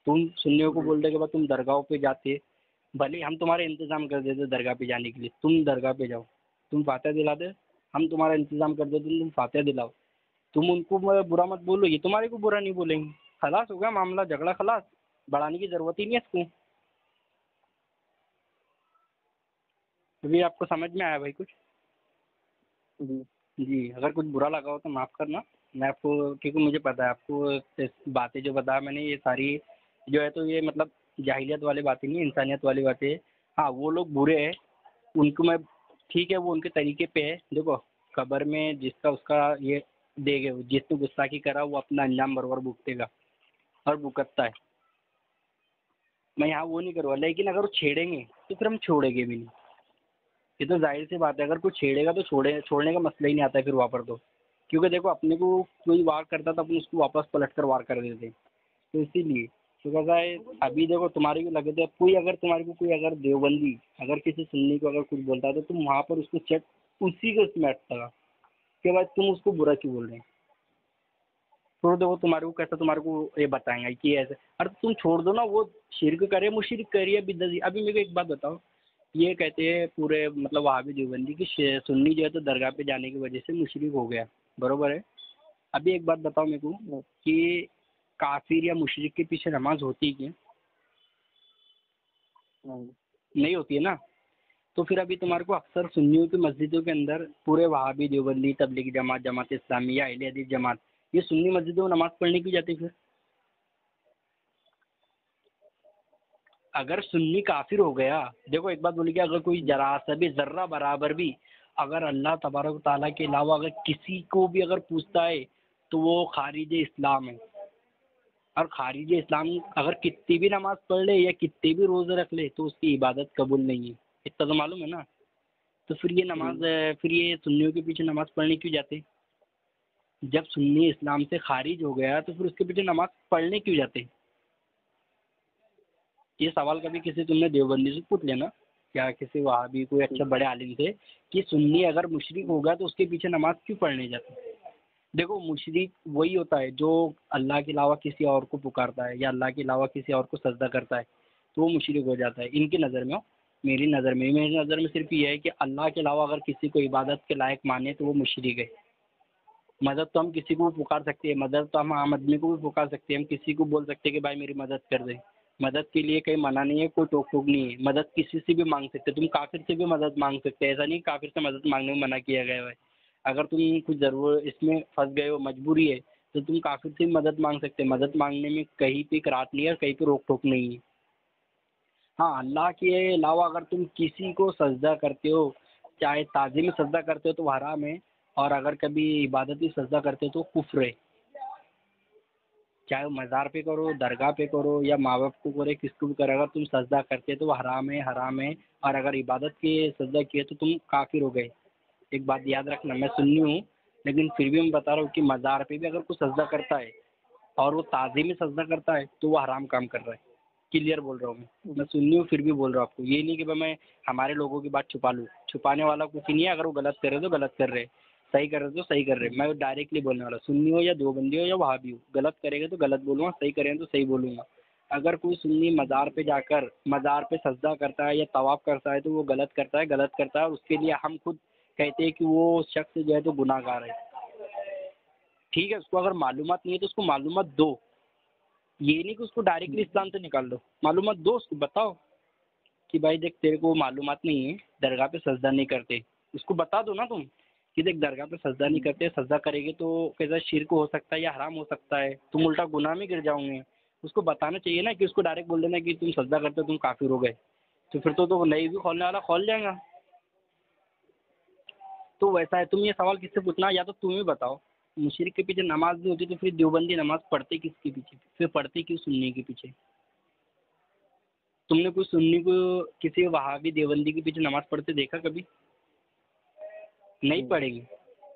تم سنیوں کو بولنے کے بعد تم درگاہوں پہ جاتے، بھلے ہم تمہارے انتظام کر دیتے درگاہ پہ جانے کے لیے، تم درگاہ پہ جاؤ. تم فاتحہ دلا دے، ہم تمہارا انتظام کر دیتے، تم فاتحہ دلاؤ، تم ان کو برا مت بولو، یہ تمہارے کو برا نہیں بولیں گے، خلاص ہو گیا معاملہ، جھگڑا خلاص، بڑھانے کی ضرورت ہی نہیں ہے اس کو۔ ابھی آپ کو سمجھ میں آیا بھائی کچھ؟ جی جی، اگر کچھ برا لگا ہو تو معاف کرنا، میں آپ کو، کیونکہ مجھے پتا ہے آپ کو باتیں جو بتایا میں نے یہ ساری جو ہے تو یہ مطلب جاہلیت والی باتیں نہیں، انسانیت والی باتیں۔ ہاں وہ لوگ برے ہیں، ان کو میں ٹھیک ہے، وہ ان کے طریقے پہ ہے، دیکھو قبر میں جس کا اس کا یہ دے گے، جس نے گستاخی کرا وہ اپنا انجام برابر بھگتے گا اور بھگتتا ہے، میں یہاں وہ نہیں کروں گا، لیکن اگر وہ چھیڑیں گے تو پھر ہم چھوڑیں گے بھی نہیں، یہ تو ظاہر سی بات ہے، اگر کوئی چھیڑے گا تو چھوڑنے کا مسئلہ ہی نہیں آتا ہے پھر وہاں پر تو، کیونکہ دیکھو اپنے کو کوئی وار کرتا تو اپن اس کو واپس پلٹ کر وار کر دیتے، تو اسی لیے تو کہتا ہے ابھی دیکھو تمہارے کو لگے تھے کوئی اگر تمہارے کو کوئی اگر دیوبندی اگر کسی سنی کو اگر کچھ بولتا ہے تو تم وہاں پر اس کو چیک اسی کو اس میں اٹتا گا کہ بھائی تم اس کو برا کیوں بول رہے ہیں، تو دیکھو تمہارے کو کیسا تمہارے کو یہ بتائیں گا کہ ایسے، ارے تم چھوڑ دو نا، وہ شرک کرے مشرک کریے بدعت۔ ابھی میرے کو ایک بات بتاؤ، یہ کہتے ہیں پورے مطلب وہابی دیوبندی کی سنی جو ہے تو درگاہ پہ جانے کی وجہ سے مشرک ہو گیا، برابر ہے؟ ابھی ایک بات بتاؤ میرے کو کہ کافر یا مشرک کے پیچھے نماز ہوتی ہے کیا؟ نہیں ہوتی ہے نا، تو پھر ابھی تمہارے کو اکثر سنیوں کی مسجدوں کے اندر پورے وہابی دیوبندی تبلیغی جماعت، جماعت اسلامی یا اہل حدیث جماعت، یہ سنی مسجدوں میں نماز پڑھنے کی جاتی؟ پھر اگر سنی کافر ہو گیا، دیکھو ایک بات بولی کہ اگر کوئی ذرا سا بھی ذرہ برابر بھی اگر اللہ تبارک و تعالیٰ کے علاوہ اگر کسی کو بھی اگر پوچھتا ہے تو وہ خارج اسلام ہے، اور خارج اسلام اگر کتنی بھی نماز پڑھ لے یا کتنے بھی روزے رکھ لے تو اس کی عبادت قبول نہیں ہے، اتنا تو معلوم ہے نا، تو پھر یہ نماز پھر یہ سنیوں کے پیچھے نماز پڑھنے کیوں جاتے؟ جب سنی اسلام سے خارج ہو گیا تو پھر اس کے پیچھے نماز پڑھنے کیوں جاتے؟ یہ سوال کبھی کسی تم نے دیوبندی سے پوچھ لینا کیا کسی وہابی کوئی اچھے بڑے عالم سے کہ سنی اگر مشرک ہوگا تو اس کے پیچھے نماز کیوں پڑھنے جاتے؟ دیکھو مشرک وہی ہوتا ہے جو اللہ کے علاوہ کسی اور کو پکارتا ہے یا اللہ کے علاوہ کسی اور کو سجدہ کرتا ہے تو وہ مشرک ہو جاتا ہے ان کی نظر میں، میری نظر میں صرف یہ ہے کہ اللہ کے علاوہ اگر کسی کو عبادت کے لائق مانے تو وہ مشرک ہے۔ مدد تو ہم کسی کو بھی پکار سکتے ہیں، مدد تو ہم عام آدمی کو بھی پکار سکتے ہیں، ہم کسی کو بول سکتے ہیں کہ بھائی میری مدد کر دے، مدد کے لیے کہیں منع نہیں ہے، کوئی ٹوک ٹوک نہیں ہے، مدد کسی سے بھی مانگ سکتے، تم کافر سے بھی مدد مانگ سکتے، ایسا نہیں کافر سے مدد مانگنے میں منع کیا گیا ہے، اگر تم کچھ ضرور اس میں پھنس گئے ہو مجبوری ہے تو تم کافر سے بھی مدد مانگ سکتے، مدد مانگنے میں کہیں پہ اکراہت نہیں ہے اور کہیں پہ روک ٹوک نہیں ہے۔ ہاں اللہ کے علاوہ اگر تم کسی کو سجدہ کرتے ہو، چاہے تعظیم سجدہ کرتے ہو تو وہ حرام ہے، اور اگر کبھی عبادتی سجدہ کرتے ہو تو کفر ہے، چاہے وہ مزار پہ کرو، درگاہ پہ کرو یا ماں باپ کو کرے، کس کو بھی کرے، اگر تم سجدہ کرتے تو وہ حرام ہے، اور اگر عبادت کے سجدہ کیے تو تم کافر ہو گئے۔ ایک بات یاد رکھنا، میں سنی ہوں لیکن پھر بھی میں بتا رہا ہوں کہ مزار پہ بھی اگر کوئی سجدہ کرتا ہے اور وہ تعظیمی سجدہ کرتا ہے تو وہ حرام کام کر رہا ہے، کلیئر بول رہا ہوں میں سنی ہوں پھر بھی بول رہا ہوں آپ کو، یہ نہیں کہ میں ہمارے لوگوں کی بات چھپا لوں، چھپانے والا کچھ نہیں ہے، اگر وہ غلط کر رہے تو غلط کر رہے، صحیح کر رہے تو صحیح کر رہے، میں ڈائریکٹلی بولنے والا، سنی ہو یا دیوبندی ہو یا وہابی ہو، غلط کرے گا تو غلط بولوں گا، صحیح کریں تو صحیح بولوں گا۔ اگر کوئی سنی مزار پہ جا کر مزار پہ سجدہ کرتا ہے یا طواف کرتا ہے تو وہ غلط کرتا ہے، اور اس کے لیے ہم خود کہتے ہیں کہ وہ شخص جو ہے تو گناہ گار ہے، ٹھیک ہے؟ اس کو اگر معلومات نہیں ہے تو اس کو معلومات دو، یہ نہیں کہ اس کو ڈائریکٹلی اسلام سے نکال دو، معلومات دو، اس کو بتاؤ کہ بھائی دیکھ تیرے کو معلومات نہیں ہے، درگاہ پہ سجدہ نہیں کرتے، اس کو بتا دو نا تم کہ دیکھ درگاہ پہ سجدہ نہیں کرتے، سجدہ کرے گے تو کیسا شرک ہو سکتا ہے یا حرام ہو سکتا ہے، تم الٹا گناہ میں گر جاؤں گے، اس کو بتانا چاہیے نا، کہ اس کو ڈائریکٹ بول دینا کہ تم سجدہ کرتے ہو تم کافر ہو گئے، تو پھر تو نہیں بھی کھولنے والا کھول جائے گا۔ تو ویسا ہے، تم یہ سوال کس سے پوچھنا، یا تو تم ہی بتاؤ، مشرک کے پیچھے نماز نہیں ہوتی تو پھر دیوبندی نماز پڑھتے کس کے پیچھے، پھر پڑھتے کیوں سنی کے پیچھے؟ تم نے کوئی سنی کو کسی وہابی دیوبندی کے پیچھے نماز پڑھتے دیکھا کبھی؟ نہیں پڑھیں گے،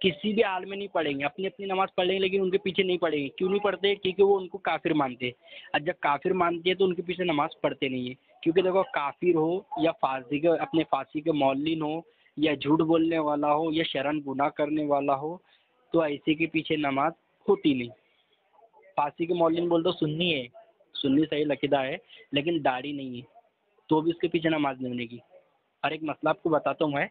کسی بھی حال میں نہیں پڑھیں گے، اپنی اپنی نماز پڑھ لیں گے لیکن ان کے پیچھے نہیں پڑھیں گے، کیوں نہیں پڑھتے؟ کیونکہ وہ ان کو کافر مانتے ہیں، اور جب کافر مانتے ہیں تو ان کے پیچھے نماز پڑھتے نہیں ہیں، کیونکہ دیکھو کافر ہو یا فاسق اپنے فاسق کے معلن ہو یا جھوٹ بولنے والا ہو یا شرعن گناہ کرنے والا ہو تو ایسے کے پیچھے نماز ہوتی نہیں۔ فاسق کے معلن بول دو سنی ہے، سنی صحیح عقیدہ ہے لیکن داڑھی نہیں ہے تو بھی اس کے پیچھے نماز نہیں ہونے کی۔ اور ایک مسئلہ آپ کو بتاتا ہوں میں،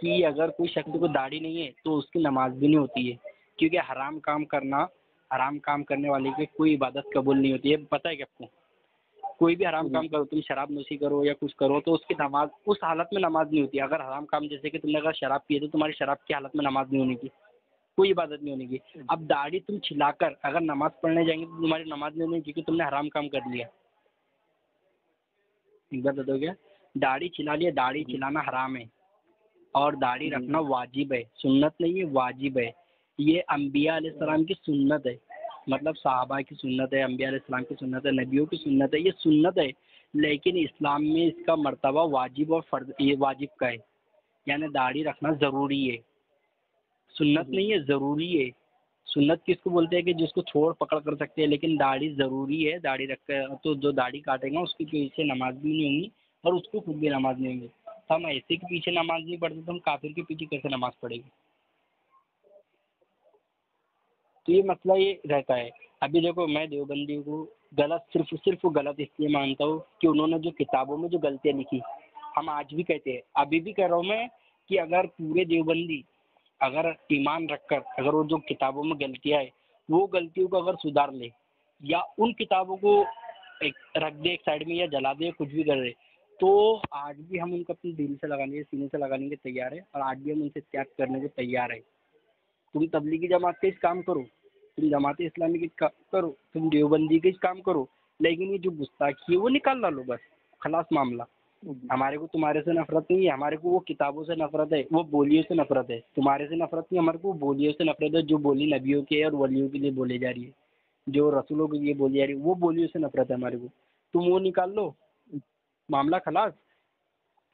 کہ اگر کوئی شخص کو داڑھی نہیں ہے تو اس کی نماز بھی نہیں ہوتی ہے، کیونکہ حرام کام کرنے والے کی کوئی عبادت قبول نہیں ہوتی ہے. پتہ ہے کہ آپ کو کوئی بھی حرام کام کرو، تم شراب نوشی کرو یا کچھ کرو تو اس کی نماز اس حالت میں نماز نہیں ہوتی. اگر حرام کام جیسے کہ تم نے اگر شراب پی ہے تو تمہاری شراب کی حالت میں نماز نہیں ہونے کی، کوئی عبادت نہیں ہونے کی. اب داڑھی تم چھلا کر اگر نماز پڑھنے جائیں گے تو تمہاری نماز نہیں ہونے کی کیونکہ تم نے حرام کام کر لیا. ایک بات بتاؤ گیا، داڑھی چھلا لیا، داڑھی چھلانا حرام ہے اور داڑھی رکھنا واجب ہے، سنت نہیں ہے، واجب ہے. یہ انبیاء علیہ السلام کی سنت ہے، مطلب صحابہ کی سنت ہے، انبیاء علیہ السلام کی سنت ہے، نبیوں کی سنت ہے، یہ سنت ہے. لیکن اسلام میں اس کا مرتبہ واجب اور فرض، یہ واجب کا ہے، یعنی داڑھی رکھنا ضروری ہے، سنت نہیں ہے، ضروری ہے. سنت کس کو بولتے ہیں کہ جس کو چھوڑ پکڑ کر سکتے ہیں، لیکن داڑھی ضروری ہے. داڑھی رکھ کر تو جو داڑھی کاٹے گا اس کے پیچھے نماز بھی نہیں ہوگی اور اس کو خود بھی نماز نہیں ہوگی. ہم ایسے کے پیچھے نماز نہیں پڑھتے تو ہم کافر کے پیچھے کیسے نماز پڑھے گی؟ تو یہ مسئلہ یہ رہتا ہے. ابھی دیکھو میں دیوبندی کو غلط صرف غلط اس لیے مانتا ہوں کہ انہوں نے جو کتابوں میں جو غلطیاں لکھی ہم آج بھی کہتے ہیں، ابھی بھی کہہ رہا ہوں میں کہ اگر پورے دیوبندی اگر ایمان رکھ کر اگر وہ جو کتابوں میں غلطیاں ہے وہ غلطیوں کو اگر سدھار لے یا ان کتابوں کو رکھ دے ایک سائڈ میں یا جلا دے کچھ بھی کر دے تو آج بھی ہم ان کو اپنے دل سے لگانے کے سینے سے لگانے کے تیار ہے اور آج بھی ہم ان سے تیاگ کرنے کو تیار ہے. تم تبلیغی جماعت کا اس کام کرو، تم جماعت اسلامی کی کرو، تم دیوبندی کا اس کام کرو، لیکن یہ جو گستاخی ہے وہ نکال ڈالو بس، خلاص معاملہ. ہمارے کو تمہارے سے نفرت نہیں ہے، ہمارے کو وہ کتابوں سے نفرت ہے، وہ بولیوں سے نفرت ہے. تمہارے سے نفرت نہیں، ہمارے کو وہ بولیوں سے نفرت ہے جو بولی نبیوں کے اور ولیوں کے لیے بولے جا رہی ہے، جو رسولوں کے لیے بولی جا رہی ہے، وہ بولیوں سے نفرت ہے ہمارے کو. تم وہ نکال لو، معاملہ خلاص.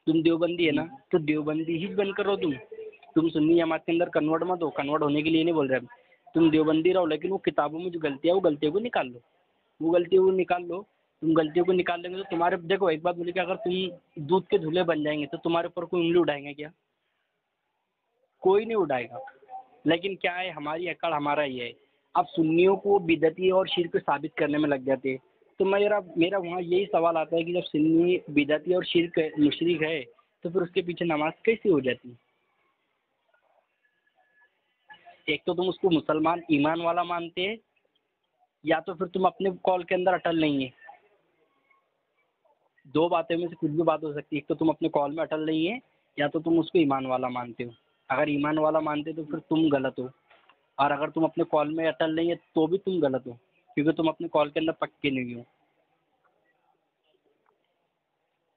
تم دیوبندی ہے نا تو دیوبندی ہی بن کر رہو. تم سنی جماعت کے اندر کنورٹ مت ہو، کنورٹ ہونے کے لیے نہیں بول رہے ہم. تم دیوبندی رہو لیکن وہ کتابوں میں جو غلطیاں وہ غلطیوں کو نکال لو، وہ غلطیوں کو نکال لو. تم غلطیوں کو نکال لیں گے تو تمہارے دیکھو ایک بات بولی کہ اگر تم دودھ کے دھلے بن جائیں گے تو تمہارے اوپر کوئی انگلی اٹھائیں گے کیا؟ کوئی نہیں اٹھائے گا. لیکن کیا ہے ہماری اکڑ ہمارا یہ ہے. اب سنیوں کو بدعتی اور شرک ثابت کرنے میں لگ جاتے ہیں. تو میرا وہاں یہی سوال آتا ہے کہ جب سنی بدعتی اور شرک مشرک ہے تو پھر اس کے پیچھے نماز کیسی ہو جاتی؟ ایک تو تم اس کو مسلمان ایمان والا مانتے ہیں یا تو پھر تم اپنے قول کے اندر اٹل نہیں ہے. دو باتوں میں سے کچھ بھی بات ہو سکتی ہے. ایک تو تم اپنے قول میں اٹل نہیں ہے یا تو تم اس کو ایمان والا مانتے ہو. اگر ایمان والا مانتے تو پھر تم غلط ہو، اور اگر تم اپنے قول میں اٹل نہیں ہے تو بھی تم غلط ہو کیونکہ تم اپنے قول کے اندر پکے نہیں ہو.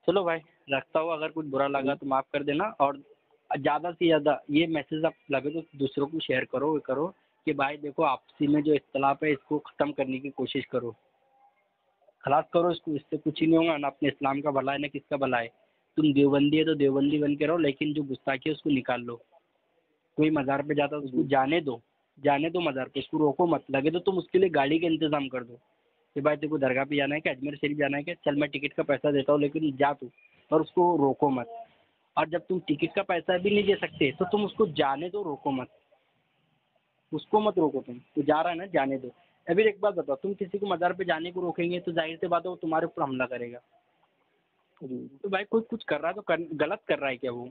چلو بھائی رکھتا ہوں، اگر کچھ برا لگا تو معاف کر دینا، اور زیادہ سے زیادہ یہ میسیج آپ لگے تو دوسروں کو شیئر کرو کہ بھائی دیکھو آپسی میں جو اختلاف ہے اس کو ختم کرنے کی کوشش کرو، خلاص کرو اس کو. اس سے کچھ ہی نہیں ہوگا، نہ اپنے اسلام کا بھلا ہے نہ کس کا بھلا ہے. تم دیوبندی ہے تو دیوبندی بن کے رہو، لیکن جو گستاخی ہے اس کو نکال لو. کوئی مزار پہ جاتا ہے اس کو جانے دو مزار پہ، اس کو روکو مت. لگے تو تم اس کے لیے گاڑی کا انتظام کر دو کہ بھائی تیرے کو درگاہ پہ جانا ہے کہ اجمیر شریف جانا ہے کہ چل میں ٹکٹ کا پیسہ دیتا ہوں لیکن جا تو، اور اس کو روکو مت. اور جب تم ٹکٹ کا پیسہ بھی نہیں دے سکتے تو تم اس کو جانے دو، روکو مت. اس کو مت روکو، تم تو جا رہا ہے نا جانے دو. ابھی ایک بات بتاؤ، تم کسی کو مزار پہ جانے کو روکیں گے تو ظاہر سی بات ہے وہ تمہارے اوپر حملہ کرے گا. تو بھائی کوئی کچھ کر رہا ہے تو غلط کر رہا ہے کیا؟ وہ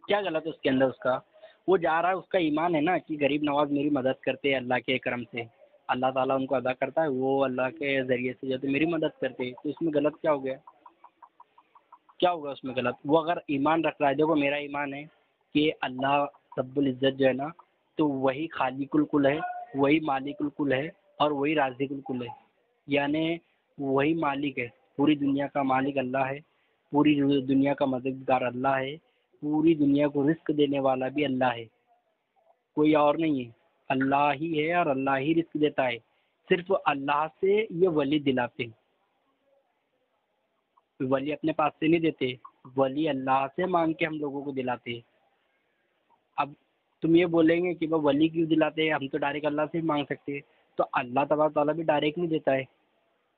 کیا غلط ہے اس کے اندر؟ اس کا وہ جا رہا ہے، اس کا ایمان ہے نا کہ غریب نواز میری مدد کرتے ہیں اللہ کے کرم سے، اللہ تعالیٰ ان کو ادا کرتا ہے، وہ اللہ کے ذریعے سے جو ہے میری مدد کرتے ہیں. تو اس میں غلط کیا ہو گیا؟ کیا ہوگا اس میں غلط؟ وہ اگر ایمان رکھ رہا ہے، دیکھو میرا ایمان ہے کہ اللہ رب العزت جو ہے نا تو وہی خالق الکل ہے، وہی مالک الکل ہے اور وہی رازق الکل ہے. یعنی وہی مالک ہے، پوری دنیا کا مالک اللہ ہے، پوری دنیا کا مددگار اللہ ہے، پوری دنیا کو رزق دینے والا بھی اللہ ہے، کوئی اور نہیں ہے. اللہ ہی ہے اور اللہ ہی رزق دیتا ہے. صرف اللہ سے یہ ولی دلاتے ہیں، ولی اپنے پاس سے نہیں دیتے، ولی اللہ سے مانگ کے ہم لوگوں کو دلاتے ہیں. اب تم یہ بولیں گے کہ وہ ولی کیوں دلاتے ہیں، ہم تو ڈائریکٹ اللہ سے ہی مانگ سکتے ہیں. تو اللہ تبارک تعالیٰ بھی ڈائریکٹ نہیں دیتا ہے،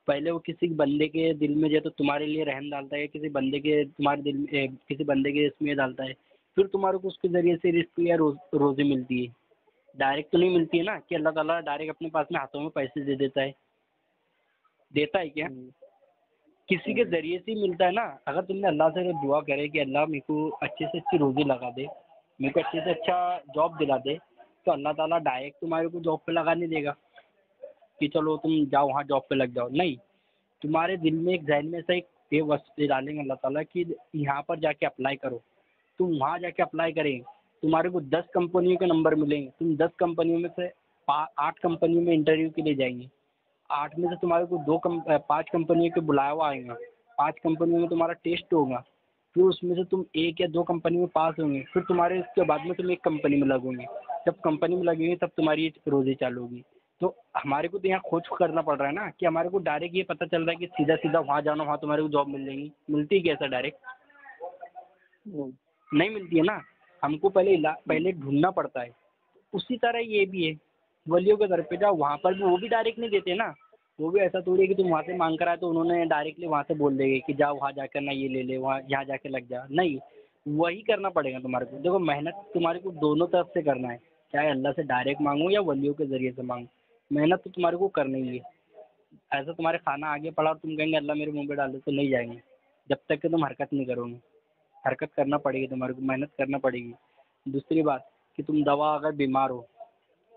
پہلے وہ کسی بندے کے دل میں جو تو تمہارے لیے رحم ڈالتا ہے، کسی بندے کے تمہارے دل میں کسی بندے کے اس میں ڈالتا ہے، پھر تمہارے کو اس کے ذریعے سے رزق یا روزی ملتی ہے. ڈائریکٹ تو نہیں ملتی ہے نا کہ اللہ تعالیٰ ڈائریکٹ اپنے پاس میں ہاتھوں میں پیسے دے دیتا ہے. دیتا ہے کیا؟ کسی کے ذریعے سے ہی ملتا ہے نا. اگر تم نے اللہ سے دعا کرے کہ اللہ میرے کو اچھے سے اچھی روزی لگا دے, میرے کو اچھے سے اچھا جاب دلا دے, تو اللہ تعالیٰ ڈائریکٹ تمہارے کو جاب پہ لگا نہیں دے گا کہ چلو تم جاؤ وہاں جاب پہ لگ جاؤ. نہیں, تمہارے دل میں ایک ذہن میں ایسا ایک یہ وصف ڈالیں گے اللہ تعالیٰ کہ یہاں پر جا کے اپلائی کرو. تم وہاں جا کے اپلائی کریں, تمہارے کو 10 کمپنیوں کے نمبر ملیں گے, تم 10 کمپنیوں میں سے 8 کمپنیوں میں انٹرویو کے لیے جائیں گے. 8 میں سے تمہارے کو 5 کمپنیوں کے بلایا ہوا آئیں گا, 5 کمپنیوں میں تمہارا ٹیسٹ ہوگا, پھر اس میں سے تم 1 یا 2 کمپنی میں پاس ہوں گے, پھر تمہارے اس کے بعد میں تم ایک کمپنی میں لگو گے. جب کمپنی میں لگیں گے تب تمہاری روزی چالو ہوگی. تو ہمارے کو تو یہاں کھوج کرنا پڑ رہا ہے نا کہ ہمارے کو ڈائریکٹ یہ پتہ چل رہا ہے کہ سیدھا سیدھا وہاں جانا, وہاں تمہارے کو جاب مل جائے گی. ملتی ہے کیسا ڈائریکٹ؟ نہیں ملتی ہے نا. ہم کو پہلے ڈھونڈنا پڑتا ہے. اسی طرح یہ بھی ہے, ولیوں کے در پہ جاؤ, وہاں پر بھی وہ بھی ڈائریکٹ نہیں دیتے نا. وہ بھی ایسا تھوڑی ہے کہ تم وہاں سے مانگ کر آئے تو انہوں نے ڈائریکٹلی وہاں سے بول دے گے کہ جاؤ وہاں جا کر نہ یہ لے لے, وہاں یہاں جا کے لگ جا. نہیں, وہی کرنا پڑے گا تمہارے کو. دیکھو محنت تمہارے کو دونوں طرف سے کرنا ہے, چاہے اللہ سے ڈائریکٹ مانگو یا ولیوں کے ذریعے سے مانگو, محنت تو تمہارے کو کرنی ہی ہے. ایسا تمہارے کھانا آگے پڑا اور تم کہیں گے اللہ میرے منہ پہ ڈال دے, تو نہیں جائیں گے جب تک کہ تم حرکت نہیں کرو گے. حرکت کرنا پڑے گی تمہارے کو, محنت کرنا پڑے گی. دوسری بات کہ تم دوا اگر بیمار ہو,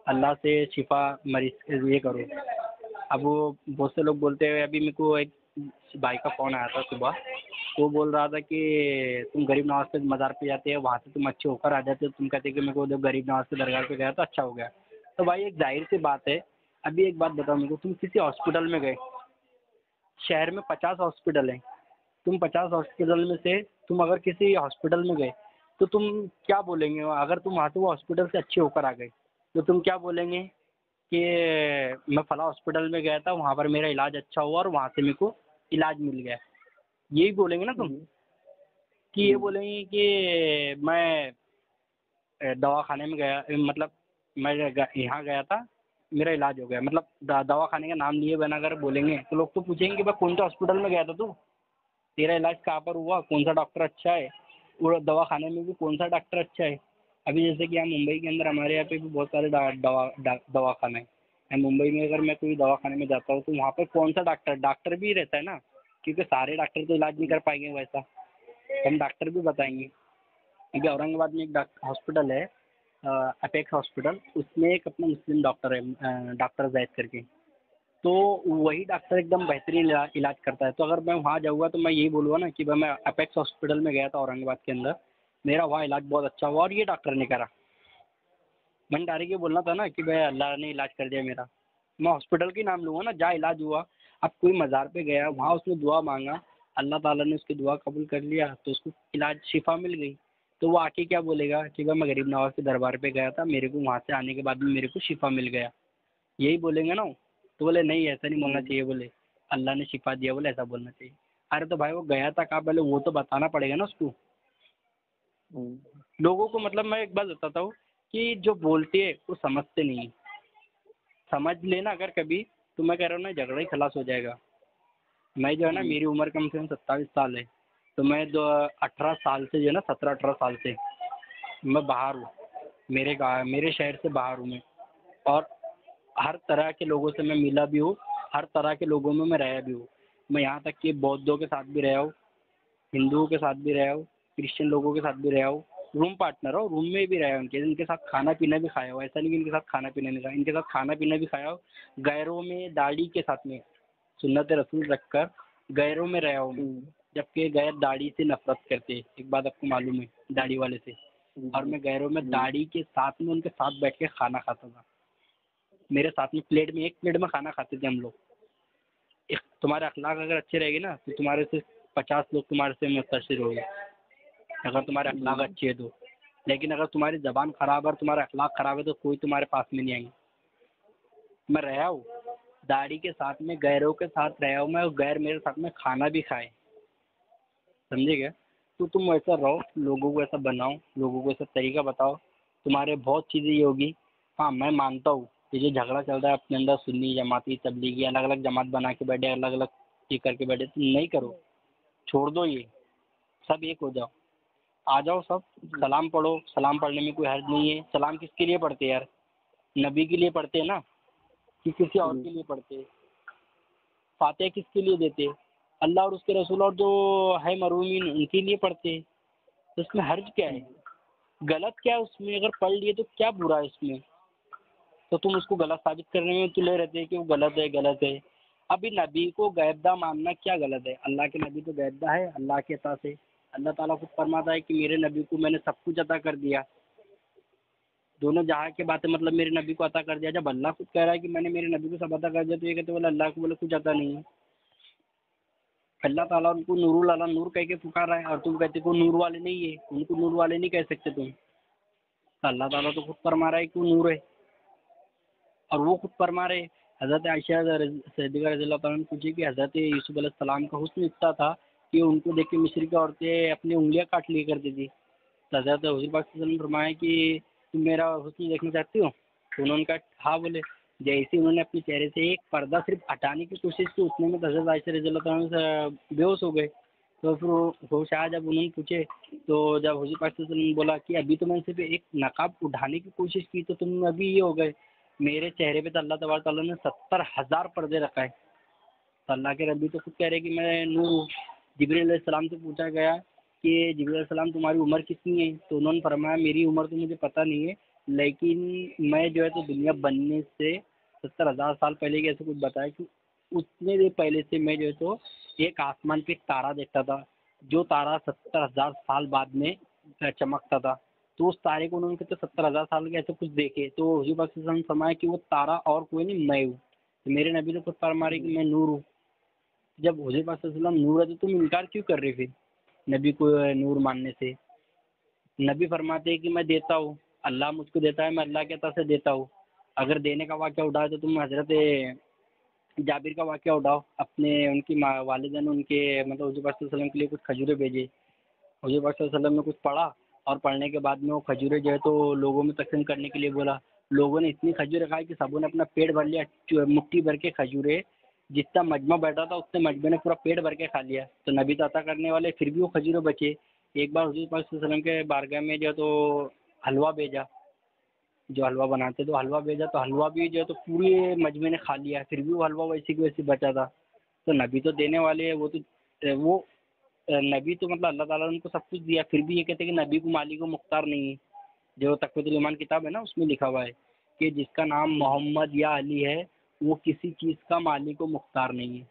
اللہ سے شفا مریض یہ کرو. اب وہ بہت سے لوگ بولتے ہیں, ابھی میرے کو ایک بھائی کا فون آیا تھا صبح, وہ بول رہا تھا کہ تم غریب نواز کے مزار پہ جاتے ہو, وہاں سے تم اچھے ہو کر آ جاتے ہو, تم کہتے کہ میرے کو جب غریب نواز کے درگاہ پہ گیا تو اچھا ہو گیا. تو بھائی ایک ظاہر سی بات ہے, ابھی ایک بات بتاؤ میرے کو, تم کسی ہاسپٹل میں گئے, شہر میں 50 ہاسپٹل ہیں, تم 50 ہاسپٹل میں سے تم اگر کسی ہاسپٹل میں گئے تو تم کیا بولیں گے؟ اگر تم وہاں سے وہ ہاسپٹل سے اچھے ہو کر آ گئے تو تم کیا بولیں گے کہ میں فلاں ہاسپٹل میں گیا تھا, وہاں پر میرا علاج اچھا ہوا اور وہاں سے میرے کو علاج مل گیا. یہی بولیں گے نا تم, کہ یہ بولیں گے کہ میں دواخانے میں گیا, مطلب میں یہاں گیا تھا میرا علاج ہو گیا, مطلب دواخانے کا نام لیے بنا کر بولیں گے تو لوگ تو پوچھیں گے کہ بھائی کون سا ہاسپٹل میں گیا تھا تو, تیرا علاج کہاں پر ہوا, کون سا ڈاکٹر اچھا ہے, وہ دواخانے میں بھی کون سا ڈاکٹر اچھا ہے. ابھی جیسے کہ یہاں ممبئی کے اندر ہمارے یہاں پہ بھی بہت سارے دواخانے ہیں. ممبئی میں اگر میں کوئی دواخانے میں جاتا ہوں تو وہاں پہ کون سا ڈاکٹر بھی رہتا ہے نا, کیونکہ سارے ڈاکٹر تو علاج نہیں کر پائیں گے ویسا, ہم ڈاکٹر بھی بتائیں گے. کیونکہ اورنگ آباد میں ایک ہاسپٹل ہے اپیکس ہاسپٹل, اس میں ایک اپنا مسلم ڈاکٹر ہے, ڈاکٹر زید کر کے, تو وہی ڈاکٹر ایک دم بہترین علاج کرتا ہے. تو اگر میں وہاں جاؤں گا تو میں یہی بولوں گا نا کہ بھائی میں اپیکس ہاسپٹل میں گیا تھا اورنگ آباد کے اندر, میرا وہاں علاج بہت اچھا ہوا اور یہ ڈاکٹر نے کرا. میں نے ڈائریکٹ یہ بولنا تھا نا کہ بھائی اللہ نے علاج کر دیا میرا, میں ہاسپٹل کا نام لوں گا نا جہاں علاج ہوا. اب کوئی مزار پہ گیا, وہاں اس نے دعا مانگا, اللہ تعالیٰ نے اس کی دعا قبول کر لیا تو اس کو علاج شفا مل گئی, تو وہ آ کے کیا بولے گا کہ بھائی میں غریب نواز کے دربار پہ گیا تھا, میرے کو وہاں سے آنے کے بعد میں میرے کو شفا مل گیا. یہی بولیں گے نا. تو بولے نہیں ایسا نہیں بولنا چاہیے, بولے اللہ نے شفا دیا, بولے ایسا بولنا چاہیے. ارے تو بھائی وہ گیا تھا کہاں, پہلے وہ تو بتانا پڑے گا نا اس کو. لوگوں کو مطلب میں ایک بات بتاتا ہوں کہ جو بولتے ہیں وہ سمجھتے نہیں. سمجھ لینا اگر کبھی, تو میں کہہ رہا ہوں نا جھگڑا ہی خلاص ہو جائے گا. میں جو ہے نا میری عمر کم سے کم 27 سال ہے, تو میں 18 سال سے جو ہے نا 17-18 سال سے میں باہر ہوں, میرے شہر سے باہر ہوں میں, اور ہر طرح کے لوگوں سے میں ملا بھی ہوں, ہر طرح کے لوگوں میں رہا بھی ہوں. میں یہاں تک کہ بودھوں کے ساتھ بھی رہا ہوں, ہندوؤں کے ساتھ بھی رہا ہوں, کرسچن لوگوں کے ساتھ بھی رہا ہوں, روم پارٹنر ہو, روم میں بھی رہا ہوں, ان کے ساتھ کھانا پینا بھی کھایا ہو. ایسا نہیں کہ ان کے ساتھ کھانا پینا نہیں کھایا, ان کے ساتھ کھانا پینا بھی کھایا ہو. غیروں میں داڑھی کے ساتھ میں سنت رسول رکھ کر غیروں میں رہا ہوں میں, جبکہ غیر داڑھی سے نفرت کرتے. ایک بات آپ کو معلوم ہے داڑھی والے سے, اور میں غیروں میں داڑھی کے ساتھ میں ان کے ساتھ بیٹھ کے کھانا کھاتا تھا. میرے ساتھ میں ایک پلیٹ میں کھانا کھاتے تھے ہم لوگ. تمہارے اخلاق اگر اچھے رہے گے نا تو تمہارے سے 50 لوگ تمہارے سے متاثر ہو گئے, اگر تمہارے اخلاق اچھے ہے تو. لیکن اگر تمہاری زبان خراب ہے اور تمہارا اخلاق خراب ہے تو کوئی تمہارے پاس میں نہیں آئیں گے. میں رہا ہوں داڑھی کے ساتھ میں, غیروں کے ساتھ رہا ہوں میں, اور غیر میرے ساتھ میں کھانا بھی کھائے, سمجھے گا. تو تم ایسا رہو, لوگوں کو ایسا بناؤ, لوگوں کو ایسا طریقہ بتاؤ, تمہارے بہت چیزیں یہ ہوگی. ہاں میں مانتا ہوں کہ جو جھگڑا چل رہا ہے اپنے اندر, سنی جماعتی تبلیغی الگ الگ جماعت بنا کے بیٹھے, الگ الگ یہ کر کے بیٹھے, تم نہیں کرو, چھوڑ دو, یہ سب ایک ہو جاؤ, آ جاؤ سب, سلام پڑھو. سلام پڑھنے میں کوئی حرج نہیں ہے. سلام کس کے لیے پڑھتے یار؟ نبی کے لیے پڑھتے ہیں نا, کہ کسی اور کے لیے پڑھتے. فاتحہ کس کے لیے دیتے؟ اللہ اور اس کے رسول اور جو ہے مرحومین ان کے لیے پڑھتے ہیں، تو اس میں حرج کیا ہے؟ غلط کیا ہے اس میں؟ اگر پڑھ لیے تو کیا برا ہے اس میں؟ تو تم اس کو غلط ثابت کرنے میں تلے رہتے ہیں کہ وہ غلط ہے غلط ہے۔ ابھی نبی کو غیب داں ماننا کیا غلط ہے؟ اللہ کے نبی تو غیب داں ہے اللہ کے عطا سے۔ اللہ تعالیٰ خود فرماتا ہے کہ میرے نبی کو میں نے سب کچھ عطا کر دیا، دونوں جہاں کی باتیں مطلب میرے نبی کو عطا کر دیا۔ جب اللہ خود کہہ رہا ہے کہ میں نے میرے نبی کو سب عطا کر دیا، تو یہ کہتے بولے اللہ کو بولے کچھ عطا نہیں ہے۔ اللہ تعالیٰ ان کو نور العالم نور کہہ کے پکار رہا ہے، اور تم کہتے کہ وہ نور والے نہیں ہے، ان کو نور والے نہیں کہہ سکتے تم۔ تو اللہ تعالیٰ تو خود فرما رہا ہے کہ وہ نور ہے، اور وہ خود فرما رہے۔ حضرت عائشہ صدیقہ رضی اللہ تعالیٰ نے پوچھی کہ حضرت یوسف علیہ السلام کا حسن اتنا تھا کہ ان کو دیکھ کے مصر کی عورتیں اپنی انگلیاں کاٹ لیا کرتی تھی۔ تو حضرت حضور پاک صلی اللہ علیہ وسلم نے فرمایا کہ تم میرا حسن دیکھنا چاہتی ہو؟ تو انہوں نے کہا ہاں بولے۔ جیسے انہوں نے اپنے چہرے سے ایک پردہ صرف ہٹانے کی کوشش کی، اتنے میں حضرت عائشہ رضی اللہ تعالیٰ سے بے ہوش ہو گئے۔ تو پھر ہوش آیا جب انہوں نے پوچھے، تو جب حضور پاک صلی اللہ علیہ وسلم نے بولا کہ ابھی تو میں نے صرف ایک نقاب اٹھانے کی کوشش کی تو تم ابھی یہ ہو گئے۔ میرے چہرے پہ تو اللہ تبارک تعالیٰ نے 70,000 پردے رکھا ہے۔ تو اللہ کے ربی تو خود کہہ رہے کہ میں نور ہوں۔ جبریل علیہ السلام سے پوچھا گیا کہ جبریل علیہ السلام تمہاری عمر کتنی ہے؟ تو انہوں نے فرمایا میری عمر تو مجھے پتہ نہیں ہے، لیکن میں جو ہے تو دنیا بننے سے 70,000 سال پہلے کے ایسے کچھ بتایا کہ اتنے دیر پہلے سے میں جو ہے تو ایک آسمان پہ ایک تارا دیکھتا تھا، جو تارا 70,000 سال بعد میں چمکتا تھا۔ تو اس تارے کو انہوں نے کہتے 70,000 سال کے ایسے کچھ دیکھے، تو حضور پاک صلی اللہ علیہ وسلم نے فرمایا کہ وہ تارا اور کوئی نہیں، میں ہوں۔ تو میرے نبی نے خود فرما رہے کہ میں نور ہوں۔ جب حضور پاک صلی اللہ علیہ وسلم نور ہے تو تم انکار کیوں کر رہے پھر نبی کو نور ماننے سے؟ نبی فرماتے ہیں کہ میں دیتا ہوں، اللہ مجھ کو دیتا ہے، میں اللہ کے عطا سے دیتا ہوں۔ اگر دینے کا واقعہ اٹھاؤ تو تم حضرت جابر کا واقعہ اٹھاؤ، اپنے ان کی والدہ نے ان کے مطلب حضور پاک صلی اللہ علیہ وسلم کے لیے کچھ کھجوریں بھیجے، حضور پاک صلی اللہ علیہ وسلم نے کچھ پڑھا اور پڑھنے کے بعد میں وہ کھجوریں جو ہے تو لوگوں میں تقسیم کرنے کے لیے بولا۔ لوگوں نے اتنی کھجوریں کھائی کہ سبوں نے اپنا پیٹ بھر لیا، مٹھی بھر کے کھجوریں، جتنا مجمع بیٹھا تھا اتنے مجمع نے پورا پیٹ بھر کے کھا لیا۔ تو نبی تو عطا کرنے والے، پھر بھی وہ کھجوریں بچے۔ ایک بار حضور پاک صلی اللہ علیہ وسلم کے بارگاہ میں جو ہے تو حلوہ بھیجا، جو حلوہ بناتے تو حلوہ بھیجا، تو حلوہ بھی جو ہے تو پورے مجمع نے کھا لیا، پھر بھی وہ حلوہ ویسی کی ویسی بچا تھا۔ تو نبی تو دینے والے ہیں، وہ نبی تو مطلب اللہ تعالیٰ نے ان کو سب کچھ دیا، پھر بھی یہ کہتے ہیں کہ نبی کو مالک و مختار نہیں ہے۔ جو تقویۃ الایمان کتاب ہے نا، اس میں لکھا ہوا ہے کہ جس کا نام محمد یا علی ہے وہ کسی چیز کا مالک و مختار نہیں ہے۔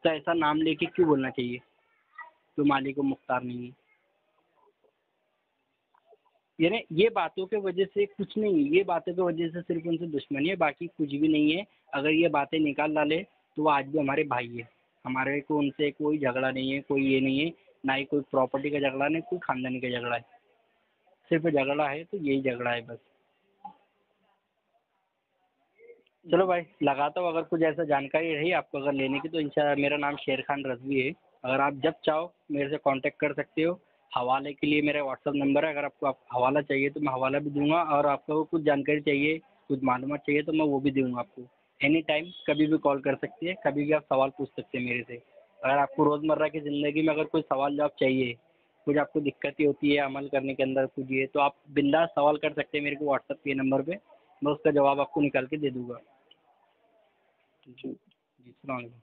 تو ایسا نام لے کے کیوں بولنا چاہیے تو مالک و مختار نہیں ہے؟ یعنی یہ باتوں کی وجہ سے کچھ نہیں، یہ باتوں کی وجہ سے صرف ان سے دشمنی ہے، باقی کچھ بھی نہیں ہے۔ اگر یہ باتیں نکال ڈالے تو وہ آج بھی ہمارے بھائی ہے، ہمارے کو ان سے کوئی جھگڑا نہیں ہے، کوئی یہ نہیں ہے، نہ ہی کوئی پراپرٹی کا جھگڑا، نہیں کوئی خاندانی کا جھگڑا ہے، صرف جھگڑا ہے تو یہی جھگڑا ہے بس۔ چلو بھائی لگاتا ہوں، اگر کچھ ایسا جانکاری رہی آپ کو اگر لینے کی تو انشاءاللہ۔ میرا نام شیر خان رضوی ہے، اگر آپ جب چاہو میرے سے کانٹیکٹ کر سکتے ہو۔ حوالے کے لیے میرا واٹس ایپ نمبر ہے، اگر آپ کو حوالہ چاہیے تو میں حوالہ بھی دوں گا، اور آپ کو کچھ جانکاری چاہیے، کچھ معلومات چاہیے تو میں وہ بھی دوں گا آپ کو۔ اینی ٹائم کبھی بھی کال کر سکتے ہیں، کبھی بھی آپ سوال پوچھ سکتے ہیں میرے سے۔ اگر آپ کو روزمرہ کی زندگی میں اگر کوئی سوال جواب چاہیے، کچھ آپ کو دقتیں ہوتی ہے عمل کرنے کے اندر کچھ یہ، تو آپ بنداس سوال کر سکتے ہیں میرے کو واٹس ایپ کے نمبر پہ، میں اس کا جواب آپ کو نکال کے دے دوں گا۔ جی السلام علیکم۔